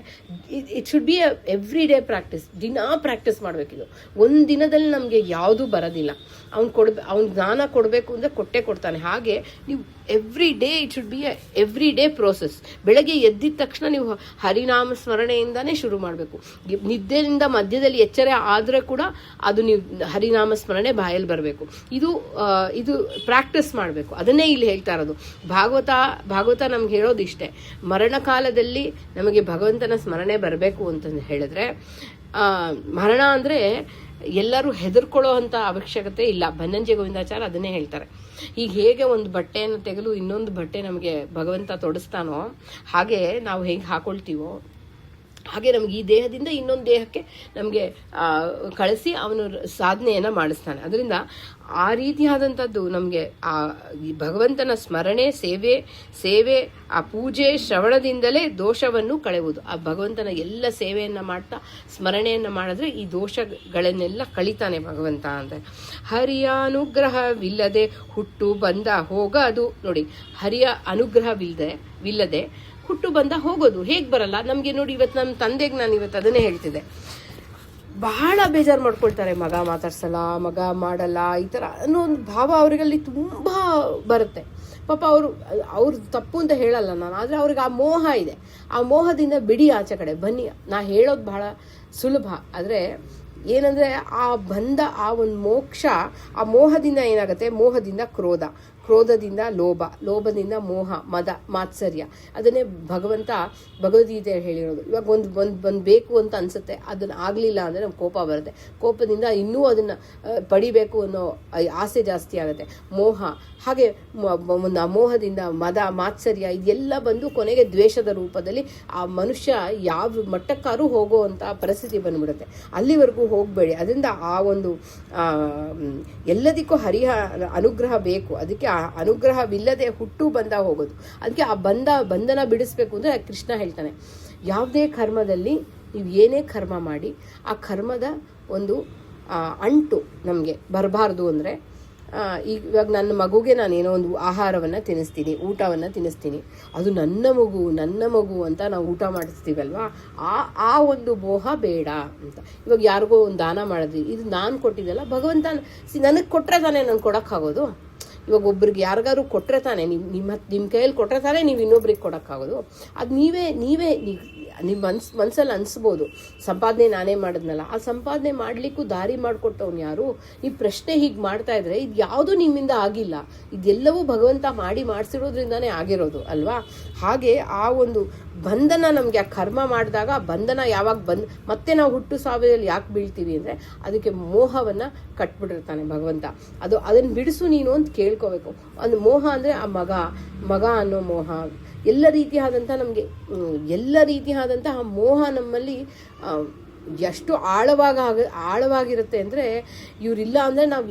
it should be every day practice. ದಿನಾ ಪ್ರಾಕ್ಟೀಸ್ ಮಾಡಬೇಕಿದು. ಒಂದು ದಿನದಲ್ಲಿ ನಮಗೆ ಯಾವುದೂ ಬರೋದಿಲ್ಲ. ಅವ್ನು ಜ್ಞಾನ ಕೊಡಬೇಕು ಅಂದರೆ ಕೊಟ್ಟೇ ಕೊಡ್ತಾನೆ. ಹಾಗೆ ನೀವು every day it should be every day process. ಬೆಳಗ್ಗೆ ಎದ್ದಿದ ತಕ್ಷಣ ನೀವು ಹರಿನಾಮ ಸ್ಮರಣೆಯಿಂದಾನೇ ಶುರು ಮಾಡಬೇಕು. ನಿದ್ದೆಯಿಂದ ಮಧ್ಯದಲ್ಲಿ ಎಚ್ಚರ ಆದರೆ ಕೂಡ ಅದು ನೀವು ಹರಿನಾಮ ಸ್ಮರಣೆ ಬಾಯಲ್ಲಿ ಬರಬೇಕು. ಇದು ಪ್ರಾಕ್ಟೀಸ್ ಮಾಡಬೇಕು. ಅದನ್ನೇ ಇಲ್ಲಿ ಹೇಳ್ತಾ ಇರೋದು. ಭಾಗವತ ನಮ್ಗೆ ಹೇಳೋದು ಇಷ್ಟೇ, ಮರಣಕಾಲದಲ್ಲಿ ನಮಗೆ ಭಗವಂತನ ಸ್ಮರಣೆ ಬರಬೇಕು ಅಂತಂದು ಹೇಳಿದ್ರೆ, ಮರಣ ಅಂದರೆ ಎಲ್ಲರೂ ಹೆದರ್ಕೊಳ್ಳೋ ಅಂಥ ಅವಶ್ಯಕತೆ ಇಲ್ಲ. ಬನ್ನಂಜೆ ಗೋವಿಂದಾಚಾರ್ಯ ಅದನ್ನೇ ಹೇಳ್ತಾರೆ. ಈಗ ಹೇಗೆ ಒಂದು ಬಟ್ಟೆಯನ್ನು ತೆಗೆದು ಇನ್ನೊಂದು ಬಟ್ಟೆ ನಮಗೆ ಭಗವಂತ ತೊಡಸ್ತಾನೋ, ಹಾಗೆ ನಾವು ಹೇಗೆ ಹಾಕೊಳ್ತೀವೋ ಹಾಗೆ ನಮ್ಗೆ ಈ ದೇಹದಿಂದ ಇನ್ನೊಂದು ದೇಹಕ್ಕೆ ನಮಗೆ ಕಳಿಸಿ ಅವನು ಸಾಧನೆಯನ್ನು ಮಾಡಿಸ್ತಾನೆ. ಅದರಿಂದ ಆ ರೀತಿಯಾದಂಥದ್ದು ನಮಗೆ ಆ ಭಗವಂತನ ಸ್ಮರಣೆ, ಸೇವೆ, ಆ ಪೂಜೆ, ಶ್ರವಣದಿಂದಲೇ ದೋಷವನ್ನು ಕಳೆಯುವುದು. ಆ ಭಗವಂತನ ಎಲ್ಲ ಸೇವೆಯನ್ನು ಮಾಡ್ತಾ ಸ್ಮರಣೆಯನ್ನು ಮಾಡಿದ್ರೆ ಈ ದೋಷಗಳನ್ನೆಲ್ಲ ಕಳಿತಾನೆ ಭಗವಂತ ಅಂತ. ಹರಿಯ ಅನುಗ್ರಹವಿಲ್ಲದೆ ಹುಟ್ಟು ಬಂದ ಹೋಗ ಅದು ನೋಡಿ, ಹರಿಯ ಅನುಗ್ರಹವಿಲ್ಲದೆ ಹುಟ್ಟು ಬಂದ ಹೋಗೋದು ಹೇಗೆ ಬರಲ್ಲ ನಮಗೆ. ನೋಡಿ, ಇವತ್ತು ನಮ್ಮ ತಂದೆಗೆ ನಾನು ಇವತ್ತು ಅದನ್ನೇ ಹೇಳ್ತಿದ್ದೆ, ಬಹಳ ಬೇಜಾರು ಮಾಡ್ಕೊಳ್ತಾರೆ, ಮಗ ಮಾತಾಡ್ಸಲ್ಲ, ಮಗ ಮಾಡಲ್ಲ, ಈ ಥರ ಅನ್ನೋ ಒಂದು ಭಾವ ಅವರಿಗಲ್ಲಿ ತುಂಬ ಬರುತ್ತೆ. ಪಾಪ ಅವ್ರು ತಪ್ಪು ಅಂತ ಹೇಳಲ್ಲ ನಾನು, ಆದರೆ ಅವ್ರಿಗೆ ಆ ಮೋಹ ಇದೆ. ಆ ಮೋಹದಿಂದ ಬಿಡಿ ಆಚೆ ಕಡೆ ಬನ್ನಿ. ನಾ ಹೇಳೋದು ಬಹಳ ಸುಲಭ, ಆದರೆ ಏನಂದರೆ ಆ ಬಂದ ಆ ಒಂದು ಮೋಕ್ಷ, ಆ ಮೋಹದಿಂದ ಏನಾಗುತ್ತೆ, ಮೋಹದಿಂದ ಕ್ರೋಧದಿಂದ ಲೋಭದಿಂದ ಮೋಹ, ಮದ, ಮಾತ್ಸರ್ಯ. ಅದನ್ನೇ ಭಗವದ್ಗೀತೆ ಹೇಳಿರೋದು. ಇವಾಗ ಒಂದು ಬೇಕು ಅಂತ ಅನ್ಸುತ್ತೆ, ಅದನ್ನು ಆಗಲಿಲ್ಲ ಅಂದರೆ ನಮ್ಗೆ ಕೋಪ ಬರುತ್ತೆ. ಕೋಪದಿಂದ ಇನ್ನೂ ಅದನ್ನು ಪಡಿಬೇಕು ಅನ್ನೋ ಆಸೆ ಜಾಸ್ತಿ ಆಗುತ್ತೆ. ಮೋಹ, ಹಾಗೆ ಮೋಹದಿಂದ ಮದ, ಮಾತ್ಸರ್ಯ ಇದೆಲ್ಲ ಬಂದು ಕೊನೆಗೆ ದ್ವೇಷದ ರೂಪದಲ್ಲಿ ಆ ಮನುಷ್ಯ ಯಾವ ಮಟ್ಟಕ್ಕಾದ್ರೂ ಹೋಗುವಂಥ ಪರಿಸ್ಥಿತಿ ಬಂದ್ಬಿಡುತ್ತೆ. ಅಲ್ಲಿವರೆಗೂ ಹೋಗಬೇಡಿ. ಅದರಿಂದ ಆ ಒಂದು ಎಲ್ಲದಕ್ಕೂ ಹರಿಯ ಅನುಗ್ರಹ ಬೇಕು. ಅದಕ್ಕೆ ಆ ಅನುಗ್ರಹವಿಲ್ಲದೆ ಹುಟ್ಟು ಬಂದ ಹೋಗೋದು. ಅದಕ್ಕೆ ಆ ಬಂಧನ ಬಿಡಿಸ್ಬೇಕು ಅಂದರೆ ಕೃಷ್ಣ ಹೇಳ್ತಾನೆ, ಯಾವುದೇ ಕರ್ಮದಲ್ಲಿ ನೀವು ಏನೇ ಕರ್ಮ ಮಾಡಿ ಆ ಕರ್ಮದ ಒಂದು ಅಂಟು ನಮಗೆ ಬರಬಾರ್ದು. ಅಂದರೆ ಇವಾಗ ನನ್ನ ಮಗುಗೆ ನಾನೇನೋ ಒಂದು ಆಹಾರವನ್ನು ತಿನ್ನಿಸ್ತೀನಿ, ಊಟವನ್ನು ತಿನ್ನಿಸ್ತೀನಿ, ಅದು ನನ್ನ ಮಗು ಅಂತ ನಾವು ಊಟ ಮಾಡಿಸ್ತೀವಲ್ವಾ, ಆ ಒಂದು ಮೋಹ ಬೇಡ ಅಂತ. ಇವಾಗ ಯಾರಿಗೋ ಒಂದು ದಾನ ಮಾಡಿದ್ವಿ, ಇದು ನಾನು ಕೊಟ್ಟಿದ್ದಲ್ಲ, ಭಗವಂತ ನನಗೆ ಕೊಟ್ಟರೆ ತಾನೇ ನಾನು ಕೊಡೋಕ್ಕಾಗೋದು. ಇವಾಗ ಒಬ್ರಿಗೆ ಯಾರಿಗಾದ್ರು ಕೊಟ್ಟರೆ ತಾನೇ, ನಿಮ್ಮ ಕೈಯಲ್ಲಿ ಕೊಟ್ಟರೆ ತಾನೇ ನೀವು ಇನ್ನೊಬ್ರಿಗೆ ಕೊಡೋಕ್ಕಾಗೋದು. ಅದು ನೀವೇ ನಿಮ್ಮ ಮನಸ್ಸಲ್ಲಿ ಅನಿಸ್ಬೋದು, ಸಂಪಾದನೆ ನಾನೇ ಮಾಡಿದ್ನಲ್ಲ. ಆ ಸಂಪಾದನೆ ಮಾಡಲಿಕ್ಕೂ ದಾರಿ ಮಾಡಿಕೊಟ್ಟವ್ನು ಯಾರು? ಈ ಪ್ರಶ್ನೆ ಹೀಗೆ ಮಾಡ್ತಾ ಇದ್ರೆ ಇದು ಯಾವುದೂ ನಿಮ್ಮಿಂದ ಆಗಿಲ್ಲ, ಇದೆಲ್ಲವೂ ಭಗವಂತ ಮಾಡಿಸಿರೋದ್ರಿಂದಾನೇ ಆಗಿರೋದು ಅಲ್ವಾ. ಹಾಗೆ ಆ ಒಂದು ಬಂಧನ ನಮಗೆ, ಆ ಕರ್ಮ ಮಾಡಿದಾಗ ಬಂಧನ ಯಾವಾಗ ಮತ್ತೆ ನಾವು ಹುಟ್ಟು ಸಾವಿರಲ್ಲಿ ಯಾಕೆ ಬೀಳ್ತೀವಿ ಅಂದರೆ ಅದಕ್ಕೆ ಮೋಹವನ್ನು ಕಟ್ಬಿಟ್ಟಿರ್ತಾನೆ ಭಗವಂತ. ಅದನ್ನು ಬಿಡಿಸು ನೀನು ಅಂತ ಕೇಳ್ಕೋಬೇಕು. ಒಂದು ಮೋಹ ಅಂದರೆ ಆ ಮಗ ಅನ್ನೋ ಮೋಹ, ಎಲ್ಲ ರೀತಿಯಾದಂತಹ ಮೋಹ ನಮ್ಮಲ್ಲಿ ಎಷ್ಟು ಆಳವಾಗಿರುತ್ತೆ ಅಂದರೆ, ಇವರಿಲ್ಲ ಅಂದರೆ ನಾವು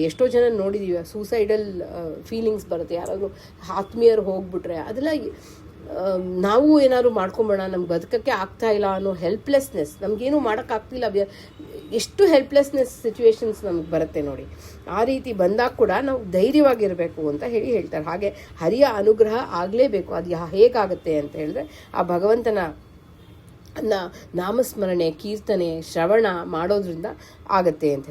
ಎಷ್ಟೋ ಜನ ನೋಡಿದ್ದೀವಿ, ಸೂಸೈಡಲ್ ಫೀಲಿಂಗ್ಸ್ ಬರುತ್ತೆ. ಯಾರಾದರೂ ಆತ್ಮೀಯರು ಹೋಗ್ಬಿಟ್ರೆ ಅದೆಲ್ಲ ನಾವು ಏನಾದ್ರು ಮಾಡ್ಕೊಂಬೋಣ, ನಮ್ಗೆ ಬದುಕಕ್ಕೆ ಆಗ್ತಾ ಇಲ್ಲ ಅನ್ನೋ ಹೆಲ್ಪ್ಲೆಸ್ನೆಸ್, ನಮಗೇನು ಮಾಡೋಕ್ಕಾಗ್ತಿಲ್ಲ, ಎಷ್ಟು ಹೆಲ್ಪ್ಲೆಸ್ನೆಸ್ ಸಿಚುವೇಶನ್ಸ್ ನಮ್ಗೆ ಬರುತ್ತೆ ನೋಡಿ. ಆ ರೀತಿ ಬಂದಾಗ ಕೂಡ ನಾವು ಧೈರ್ಯವಾಗಿರಬೇಕು ಅಂತ ಹೇಳ್ತಾರೆ. ಹಾಗೆ ಹರಿಯ ಅನುಗ್ರಹ ಆಗಲೇಬೇಕು. ಅದು ಹೇಗಾಗುತ್ತೆ ಅಂತ ಹೇಳಿದ್ರೆ ಆ ಭಗವಂತನ ನಾಮಸ್ಮರಣೆ, ಕೀರ್ತನೆ, ಶ್ರವಣ ಮಾಡೋದ್ರಿಂದ ಆಗತ್ತೆ ಅಂತ.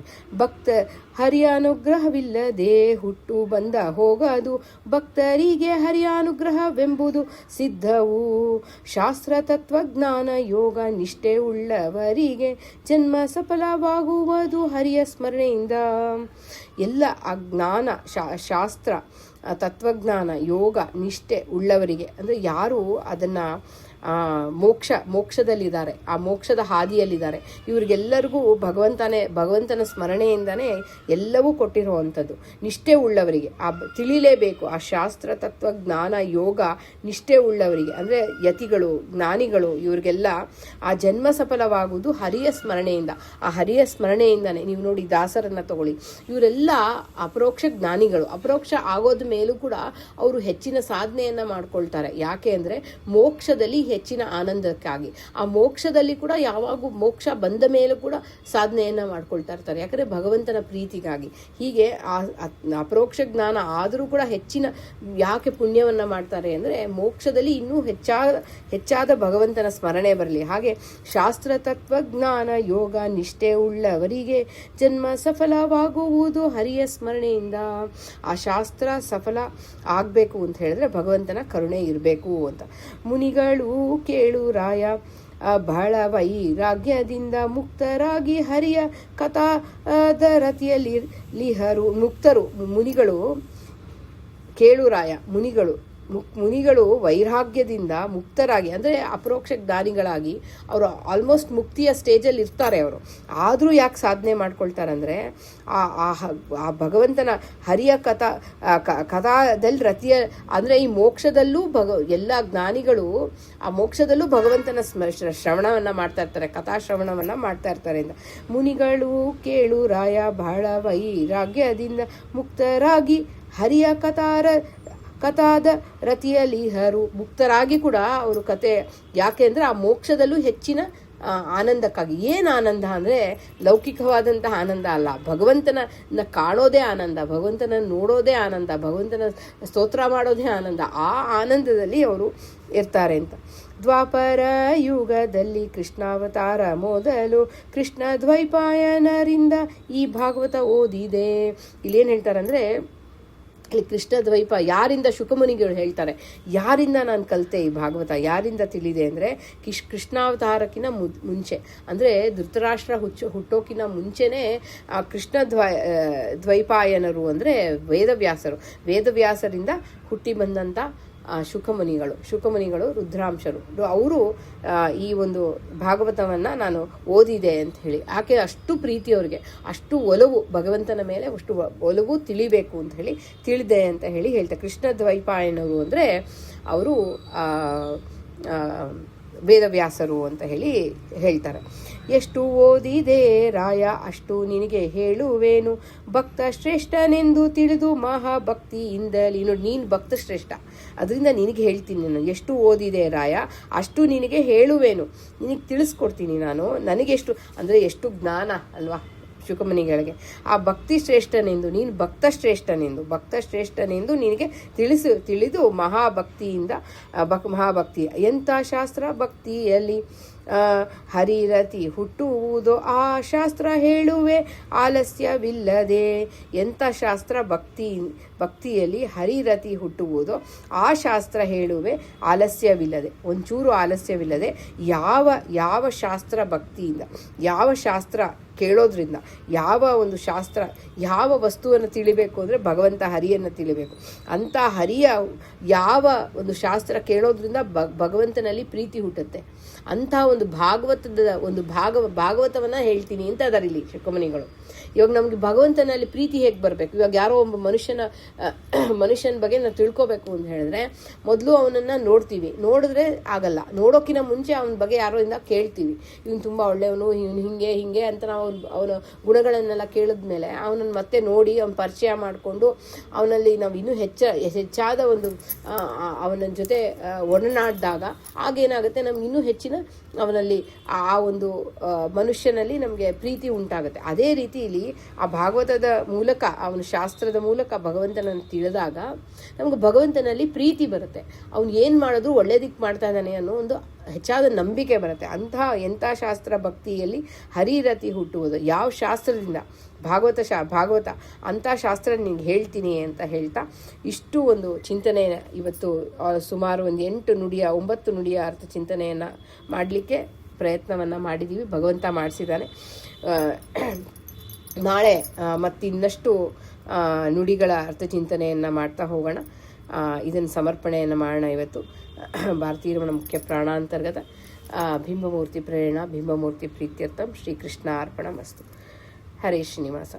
ಹರಿಯ ಅನುಗ್ರಹವಿಲ್ಲದೆ ಹುಟ್ಟು ಬಂದ ಹೋಗದು, ಭಕ್ತರಿಗೆ ಹರಿಯ ಅನುಗ್ರಹವೆಂಬುದು ಸಿದ್ಧವು. ಶಾಸ್ತ್ರ, ತತ್ವಜ್ಞಾನ, ಯೋಗ ನಿಷ್ಠೆ ಉಳ್ಳವರಿಗೆ ಜನ್ಮ ಸಫಲವಾಗುವುದು ಹರಿಯ ಸ್ಮರಣೆಯಿಂದ. ಎಲ್ಲ ಆ ಜ್ಞಾನ, ಶಾಸ್ತ್ರ, ತತ್ವಜ್ಞಾನ, ಯೋಗ ನಿಷ್ಠೆ ಉಳ್ಳವರಿಗೆ ಅಂದರೆ ಯಾರು ಅದನ್ನು ಮೋಕ್ಷದಲ್ಲಿದ್ದಾರೆ, ಆ ಮೋಕ್ಷದ ಹಾದಿಯಲ್ಲಿದ್ದಾರೆ, ಇವರಿಗೆಲ್ಲರಿಗೂ ಭಗವಂತನ ಸ್ಮರಣೆಯಿಂದನೇ ಎಲ್ಲವೂ ಕೊಟ್ಟಿರುವಂಥದ್ದು. ನಿಷ್ಠೆ ಉಳ್ಳವರಿಗೆ ತಿಳಿಲೇಬೇಕು. ಆ ಶಾಸ್ತ್ರ, ತತ್ವ, ಜ್ಞಾನ, ಯೋಗ ನಿಷ್ಠೆ ಉಳ್ಳವರಿಗೆ ಅಂದರೆ ಯತಿಗಳು, ಜ್ಞಾನಿಗಳು, ಇವರಿಗೆಲ್ಲ ಆ ಜನ್ಮ ಸಫಲವಾಗುವುದು ಹರಿಯ ಸ್ಮರಣೆಯಿಂದ. ಆ ಹರಿಯ ಸ್ಮರಣೆಯಿಂದನೇ ನೀವು ನೋಡಿ, ದಾಸರನ್ನು ತಗೊಳ್ಳಿ, ಇವರೆಲ್ಲ ಅಪರೋಕ್ಷ ಜ್ಞಾನಿಗಳು. ಅಪರೋಕ್ಷ ಆಗೋದ ಮೇಲೂ ಕೂಡ ಅವರು ಹೆಚ್ಚಿನ ಸಾಧನೆಯನ್ನು ಮಾಡ್ಕೊಳ್ತಾರೆ. ಯಾಕೆ ಅಂದರೆ ಮೋಕ್ಷದಲ್ಲಿ ಹೆಚ್ಚಿನ ಆನಂದಕ್ಕಾಗಿ. ಆ ಮೋಕ್ಷದಲ್ಲಿ ಕೂಡ ಯಾವಾಗೂ ಮೋಕ್ಷ ಬಂದ ಮೇಲೂ ಕೂಡ ಸಾಧನೆಯನ್ನು ಮಾಡ್ಕೊಳ್ತಾ ಇರ್ತಾರೆ, ಯಾಕಂದರೆ ಭಗವಂತನ ಪ್ರೀತಿಗಾಗಿ. ಹೀಗೆ ಅಪರೋಕ್ಷ ಜ್ಞಾನ ಆದರೂ ಕೂಡ ಹೆಚ್ಚಿನ ಯಾಕೆ ಪುಣ್ಯವನ್ನು ಮಾಡ್ತಾರೆ ಅಂದರೆ ಮೋಕ್ಷದಲ್ಲಿ ಇನ್ನೂ ಹೆಚ್ಚಾದ ಭಗವಂತನ ಸ್ಮರಣೆ ಬರಲಿ. ಹಾಗೆ ಶಾಸ್ತ್ರ ತತ್ವಜ್ಞಾನ ಯೋಗ ನಿಷ್ಠೆ ಉಳ್ಳವರಿಗೆ ಜನ್ಮ ಸಫಲವಾಗುವುದು ಹರಿಯ ಸ್ಮರಣೆಯಿಂದ. ಆ ಶಾಸ್ತ್ರ ಸಫಲ ಆಗಬೇಕು ಅಂತ ಹೇಳಿದ್ರೆ ಭಗವಂತನ ಕರುಣೆ ಇರಬೇಕು ಅಂತ. ಮುನಿಗಳು ಕೇಳು ರಾಯ ಬಹಳ ವೈರಾಗ್ಯದಿಂದ ಮುಕ್ತರಾಗಿ ಹರಿಯ ಕಥಾದ ರತಿಯಲ್ಲಿ ಲಿಹರು. ಮುನಿಗಳು ಕೇಳು ರಾಯ, ಮುನಿಗಳು ವೈರಾಗ್ಯದಿಂದ ಮುಕ್ತರಾಗಿ, ಅಂದರೆ ಅಪರೋಕ್ಷ ಜ್ಞಾನಿಗಳಾಗಿ ಅವರು ಆಲ್ಮೋಸ್ಟ್ ಮುಕ್ತಿಯ ಸ್ಟೇಜಲ್ಲಿ ಇರ್ತಾರೆ ಅವರು. ಆದರೂ ಯಾಕೆ ಸಾಧನೆ ಮಾಡ್ಕೊಳ್ತಾರಂದರೆ ಆ ಭಗವಂತನ ಹರಿಯ ಕಥಾದಲ್ಲಿ ರತಿಯ, ಅಂದರೆ ಈ ಮೋಕ್ಷದಲ್ಲೂ ಎಲ್ಲ ಜ್ಞಾನಿಗಳು ಆ ಮೋಕ್ಷದಲ್ಲೂ ಭಗವಂತನ ಶ್ರವಣವನ್ನು ಮಾಡ್ತಾ ಇರ್ತಾರೆ, ಕಥಾಶ್ರವಣವನ್ನು ಮಾಡ್ತಾ ಇರ್ತಾರೆ ಅಂತ. ಮುನಿಗಳು ಕೇಳು ರಾಯ ಬಹಳ ವೈರಾಗ್ಯದಿಂದ ಮುಕ್ತರಾಗಿ ಹರಿಯ ಕಥಾದ ರತಿಯಲ್ಲಿ ಮುಕ್ತರಾಗಿ ಕೂಡ ಅವರು ಕತೆ ಯಾಕೆ ಅಂದರೆ ಆ ಮೋಕ್ಷದಲ್ಲೂ ಹೆಚ್ಚಿನ ಆನಂದಕ್ಕಾಗಿ. ಏನು ಆನಂದ ಅಂದರೆ ಲೌಕಿಕವಾದಂತಹ ಆನಂದ ಅಲ್ಲ, ಭಗವಂತನ ಕಾಣೋದೇ ಆನಂದ, ಭಗವಂತನ ನೋಡೋದೇ ಆನಂದ, ಭಗವಂತನ ಸ್ತೋತ್ರ ಮಾಡೋದೇ ಆನಂದ. ಆ ಆನಂದದಲ್ಲಿ ಅವರು ಇರ್ತಾರೆ ಅಂತ. ದ್ವಾಪರ ಯುಗದಲ್ಲಿ ಕೃಷ್ಣಾವತಾರ ಮೊದಲು ಕೃಷ್ಣ ದ್ವೈಪಾಯನರಿಂದ ಈ ಭಾಗವತ ಓದಿದೆ. ಇಲ್ಲೇನು ಹೇಳ್ತಾರಂದರೆ ಇಲ್ಲಿ ಕೃಷ್ಣ ದ್ವೈಪ ಯಾರಿಂದ, ಶುಕಮುನಿಗಳು ಹೇಳ್ತಾರೆ ಯಾರಿಂದ ನಾನು ಕಲಿತೆ ಈ ಭಾಗವತ, ಯಾರಿಂದ ತಿಳಿದೆ ಅಂದರೆ ಕೃಷ್ಣಾವತಾರಕ್ಕಿಂತ ಮುಂಚೆ, ಅಂದರೆ ಧೃತರಾಷ್ಟ್ರ ಹುಟ್ಟೋಕಿನ ಮುಂಚೆನೇ ಕೃಷ್ಣ ದ್ವೈಪಾಯನರು ಅಂದರೆ ವೇದವ್ಯಾಸರಿಂದ ಹುಟ್ಟಿ ಬಂದಂಥ ಶುಕಮುನಿಗಳು ರುದ್ರಾಂಶರು, ಅವರು ಈ ಒಂದು ಭಾಗವತವನ್ನು ನಾನು ಓದಿದೆ ಅಂತ ಹೇಳಿ. ಆಕೆ ಅಷ್ಟು ಪ್ರೀತಿ ಅವ್ರಿಗೆ, ಅಷ್ಟು ಒಲವು ಭಗವಂತನ ಮೇಲೆ, ಅಷ್ಟು ಒಲವು ತಿಳಿಬೇಕು ಅಂತ ಹೇಳಿ ತಿಳಿದೆ ಅಂತ ಹೇಳಿ ಹೇಳ್ತಾರೆ. ಕೃಷ್ಣ ದ್ವೈಪಾಯನರು ಅಂದರೆ ಅವರು ವೇದವ್ಯಾಸರು ಅಂತ ಹೇಳ್ತಾರೆ. ಎಷ್ಟು ಓದಿದೆ ರಾಯ ಅಷ್ಟು ನಿನಗೆ ಹೇಳುವೇನು, ಭಕ್ತ ಶ್ರೇಷ್ಠನೆಂದು ತಿಳಿದು ಮಹಾಭಕ್ತಿಯಿಂದಲೇ. ನೀನು ಭಕ್ತ ಶ್ರೇಷ್ಠ, ಅದರಿಂದ ನಿನಗೆ ಹೇಳ್ತೀನಿ ನಾನು. ಎಷ್ಟು ಓದಿದೆ ರಾಯ ಅಷ್ಟು ನಿನಗೆ ಹೇಳುವೇನು, ನಿನಗೆ ತಿಳಿಸ್ಕೊಡ್ತೀನಿ ನಾನು. ನನಗೆಷ್ಟು ಅಂದರೆ ಎಷ್ಟು ಜ್ಞಾನ ಅಲ್ವಾ ಶುಕಮುನಿಗಳಿಗೆ. ಆ ಭಕ್ತಿ ಶ್ರೇಷ್ಠನೆಂದು, ನೀನು ಭಕ್ತ ಶ್ರೇಷ್ಠನೆಂದು ನಿನಗೆ ತಿಳಿದು ಮಹಾಭಕ್ತಿ ಎಂಥ ಶಾಸ್ತ್ರ ಭಕ್ತಿಯಲ್ಲಿ ಹರಿರತಿ ಹುಟ್ಟುವುದು ಆ ಶಾಸ್ತ್ರ ಹೇಳುವೆ ಆಲಸ್ಯವಿಲ್ಲದೆ. ಎಂಥ ಶಾಸ್ತ್ರ ಭಕ್ತಿಯಲ್ಲಿ ಹರಿರತಿ ಹುಟ್ಟುವುದು ಆ ಶಾಸ್ತ್ರ ಹೇಳುವೆ ಆಲಸ್ಯವಿಲ್ಲದೆ, ಒಂಚೂರು ಆಲಸ್ಯವಿಲ್ಲದೆ. ಯಾವ ಶಾಸ್ತ್ರ ಭಕ್ತಿಯಿಂದ, ಯಾವ ಶಾಸ್ತ್ರ ಕೇಳೋದ್ರಿಂದ, ಯಾವ ಒಂದು ಶಾಸ್ತ್ರ, ಯಾವ ವಸ್ತುವನ್ನು ತಿಳಿಬೇಕು ಅಂದರೆ ಭಗವಂತ ಹರಿಯನ್ನು ತಿಳಿಬೇಕು. ಅಂಥ ಹರಿಯ ಯಾವ ಒಂದು ಶಾಸ್ತ್ರ ಕೇಳೋದ್ರಿಂದ ಭಗವಂತನಲ್ಲಿ ಪ್ರೀತಿ ಹುಟ್ಟುತ್ತೆ. ಅಂಥ ಒಂದು ಭಾಗವತವನ್ನು ಹೇಳ್ತೀನಿ ಅಂತ ಅದಾರ ಇಲ್ಲಿ ಶುಕಮುನಿಗಳು. ಇವಾಗ ನಮಗೆ ಭಗವಂತನಲ್ಲಿ ಪ್ರೀತಿ ಹೇಗೆ ಬರಬೇಕು? ಇವಾಗ ಯಾರೋ ಒಬ್ಬ ಮನುಷ್ಯನ ಬಗ್ಗೆ ನಾವು ತಿಳ್ಕೊಬೇಕು ಅಂತ ಹೇಳಿದ್ರೆ ಮೊದಲು ಅವನನ್ನು ನೋಡಿದ್ರೆ ಆಗಲ್ಲ. ನೋಡೋಕ್ಕಿಂತ ಮುಂಚೆ ಅವನ ಬಗ್ಗೆ ಯಾರೋದಿಂದ ಕೇಳ್ತೀವಿ, ಇವನು ತುಂಬ ಒಳ್ಳೆಯವನು, ಇವನು ಹಿಂಗೆ ಅಂತ ನಾವು ಅವನ ಗುಣಗಳನ್ನೆಲ್ಲ ಕೇಳಿದ್ಮೇಲೆ ಅವನನ್ನು ಮತ್ತೆ ನೋಡಿ ಅವನ ಪರಿಚಯ ಮಾಡಿಕೊಂಡು ಅವನಲ್ಲಿ ನಾವು ಇನ್ನೂ ಹೆಚ್ಚಾದ ಒಂದು ಅವನ ಜೊತೆ ಒಡನಾಡಿದಾಗ ಆಗೇನಾಗುತ್ತೆ, ನಮ್ಗೆ ಇನ್ನೂ ಹೆಚ್ಚಿನ ಅವನಲ್ಲಿ ಆ ಒಂದು ಮನುಷ್ಯನಲ್ಲಿ ನಮಗೆ ಪ್ರೀತಿ ಉಂಟಾಗುತ್ತೆ. ಅದೇ ರೀತಿ ಇಲ್ಲಿ ಆ ಭಾಗವತದ ಮೂಲಕ, ಅವನ ಶಾಸ್ತ್ರದ ಮೂಲಕ ಭಗವಂತನನ್ನು ತಿಳಿದಾಗ ನಮ್ಗೆ ಭಗವಂತನಲ್ಲಿ ಪ್ರೀತಿ ಬರುತ್ತೆ. ಅವನು ಏನು ಮಾಡಿದ್ರು ಒಳ್ಳೇದಕ್ಕೆ ಮಾಡ್ತಾ ಇದ್ದಾನೆ ಅನ್ನೋ ಒಂದು ಹೆಚ್ಚಾದ ನಂಬಿಕೆ ಬರುತ್ತೆ. ಎಂಥ ಶಾಸ್ತ್ರ ಭಕ್ತಿಯಲ್ಲಿ ಹರಿರತಿ ಹುಟ್ಟುವುದು, ಯಾವ ಶಾಸ್ತ್ರದಿಂದ, ಭಾಗವತ ಅಂಥ ಶಾಸ್ತ್ರ ನಿನಗೆ ಹೇಳ್ತೀನಿ ಅಂತ ಹೇಳ್ತಾ ಇಷ್ಟು ಒಂದು ಚಿಂತನೆ ಇವತ್ತು ಸುಮಾರು ಒಂದು 9 ನುಡಿಯ ಅರ್ಥ ಚಿಂತನೆಯನ್ನು ಮಾಡಲಿಕ್ಕೆ ಪ್ರಯತ್ನವನ್ನು ಮಾಡಿದ್ದೀವಿ. ಭಗವಂತ ಮಾಡಿಸಿದ್ದಾನೆ. ನಾಳೆ ಮತ್ತಿನ್ನಷ್ಟು ನುಡಿಗಳ ಅರ್ಥ ಚಿಂತನೆಯನ್ನು ಮಾಡ್ತಾ ಹೋಗೋಣ. ಇದನ್ನು ಸಮರ್ಪಣೆಯನ್ನು ಮಾಡೋಣ. ಇವತ್ತು ಭಾರತೀಯ ರಮಣ ಮುಖ್ಯ ಪ್ರಾಣಾಂತರ್ಗತ ಬಿಂಬಮೂರ್ತಿ ಪ್ರೇರಣಾ ಬಿಂಬಮೂರ್ತಿ ಪ್ರೀತ್ಯರ್ಥಂ ಶ್ರೀಕೃಷ್ಣ ಅರ್ಪಣಮಸ್ತು. ಹರೇ ಶ್ರೀನಿವಾಸ.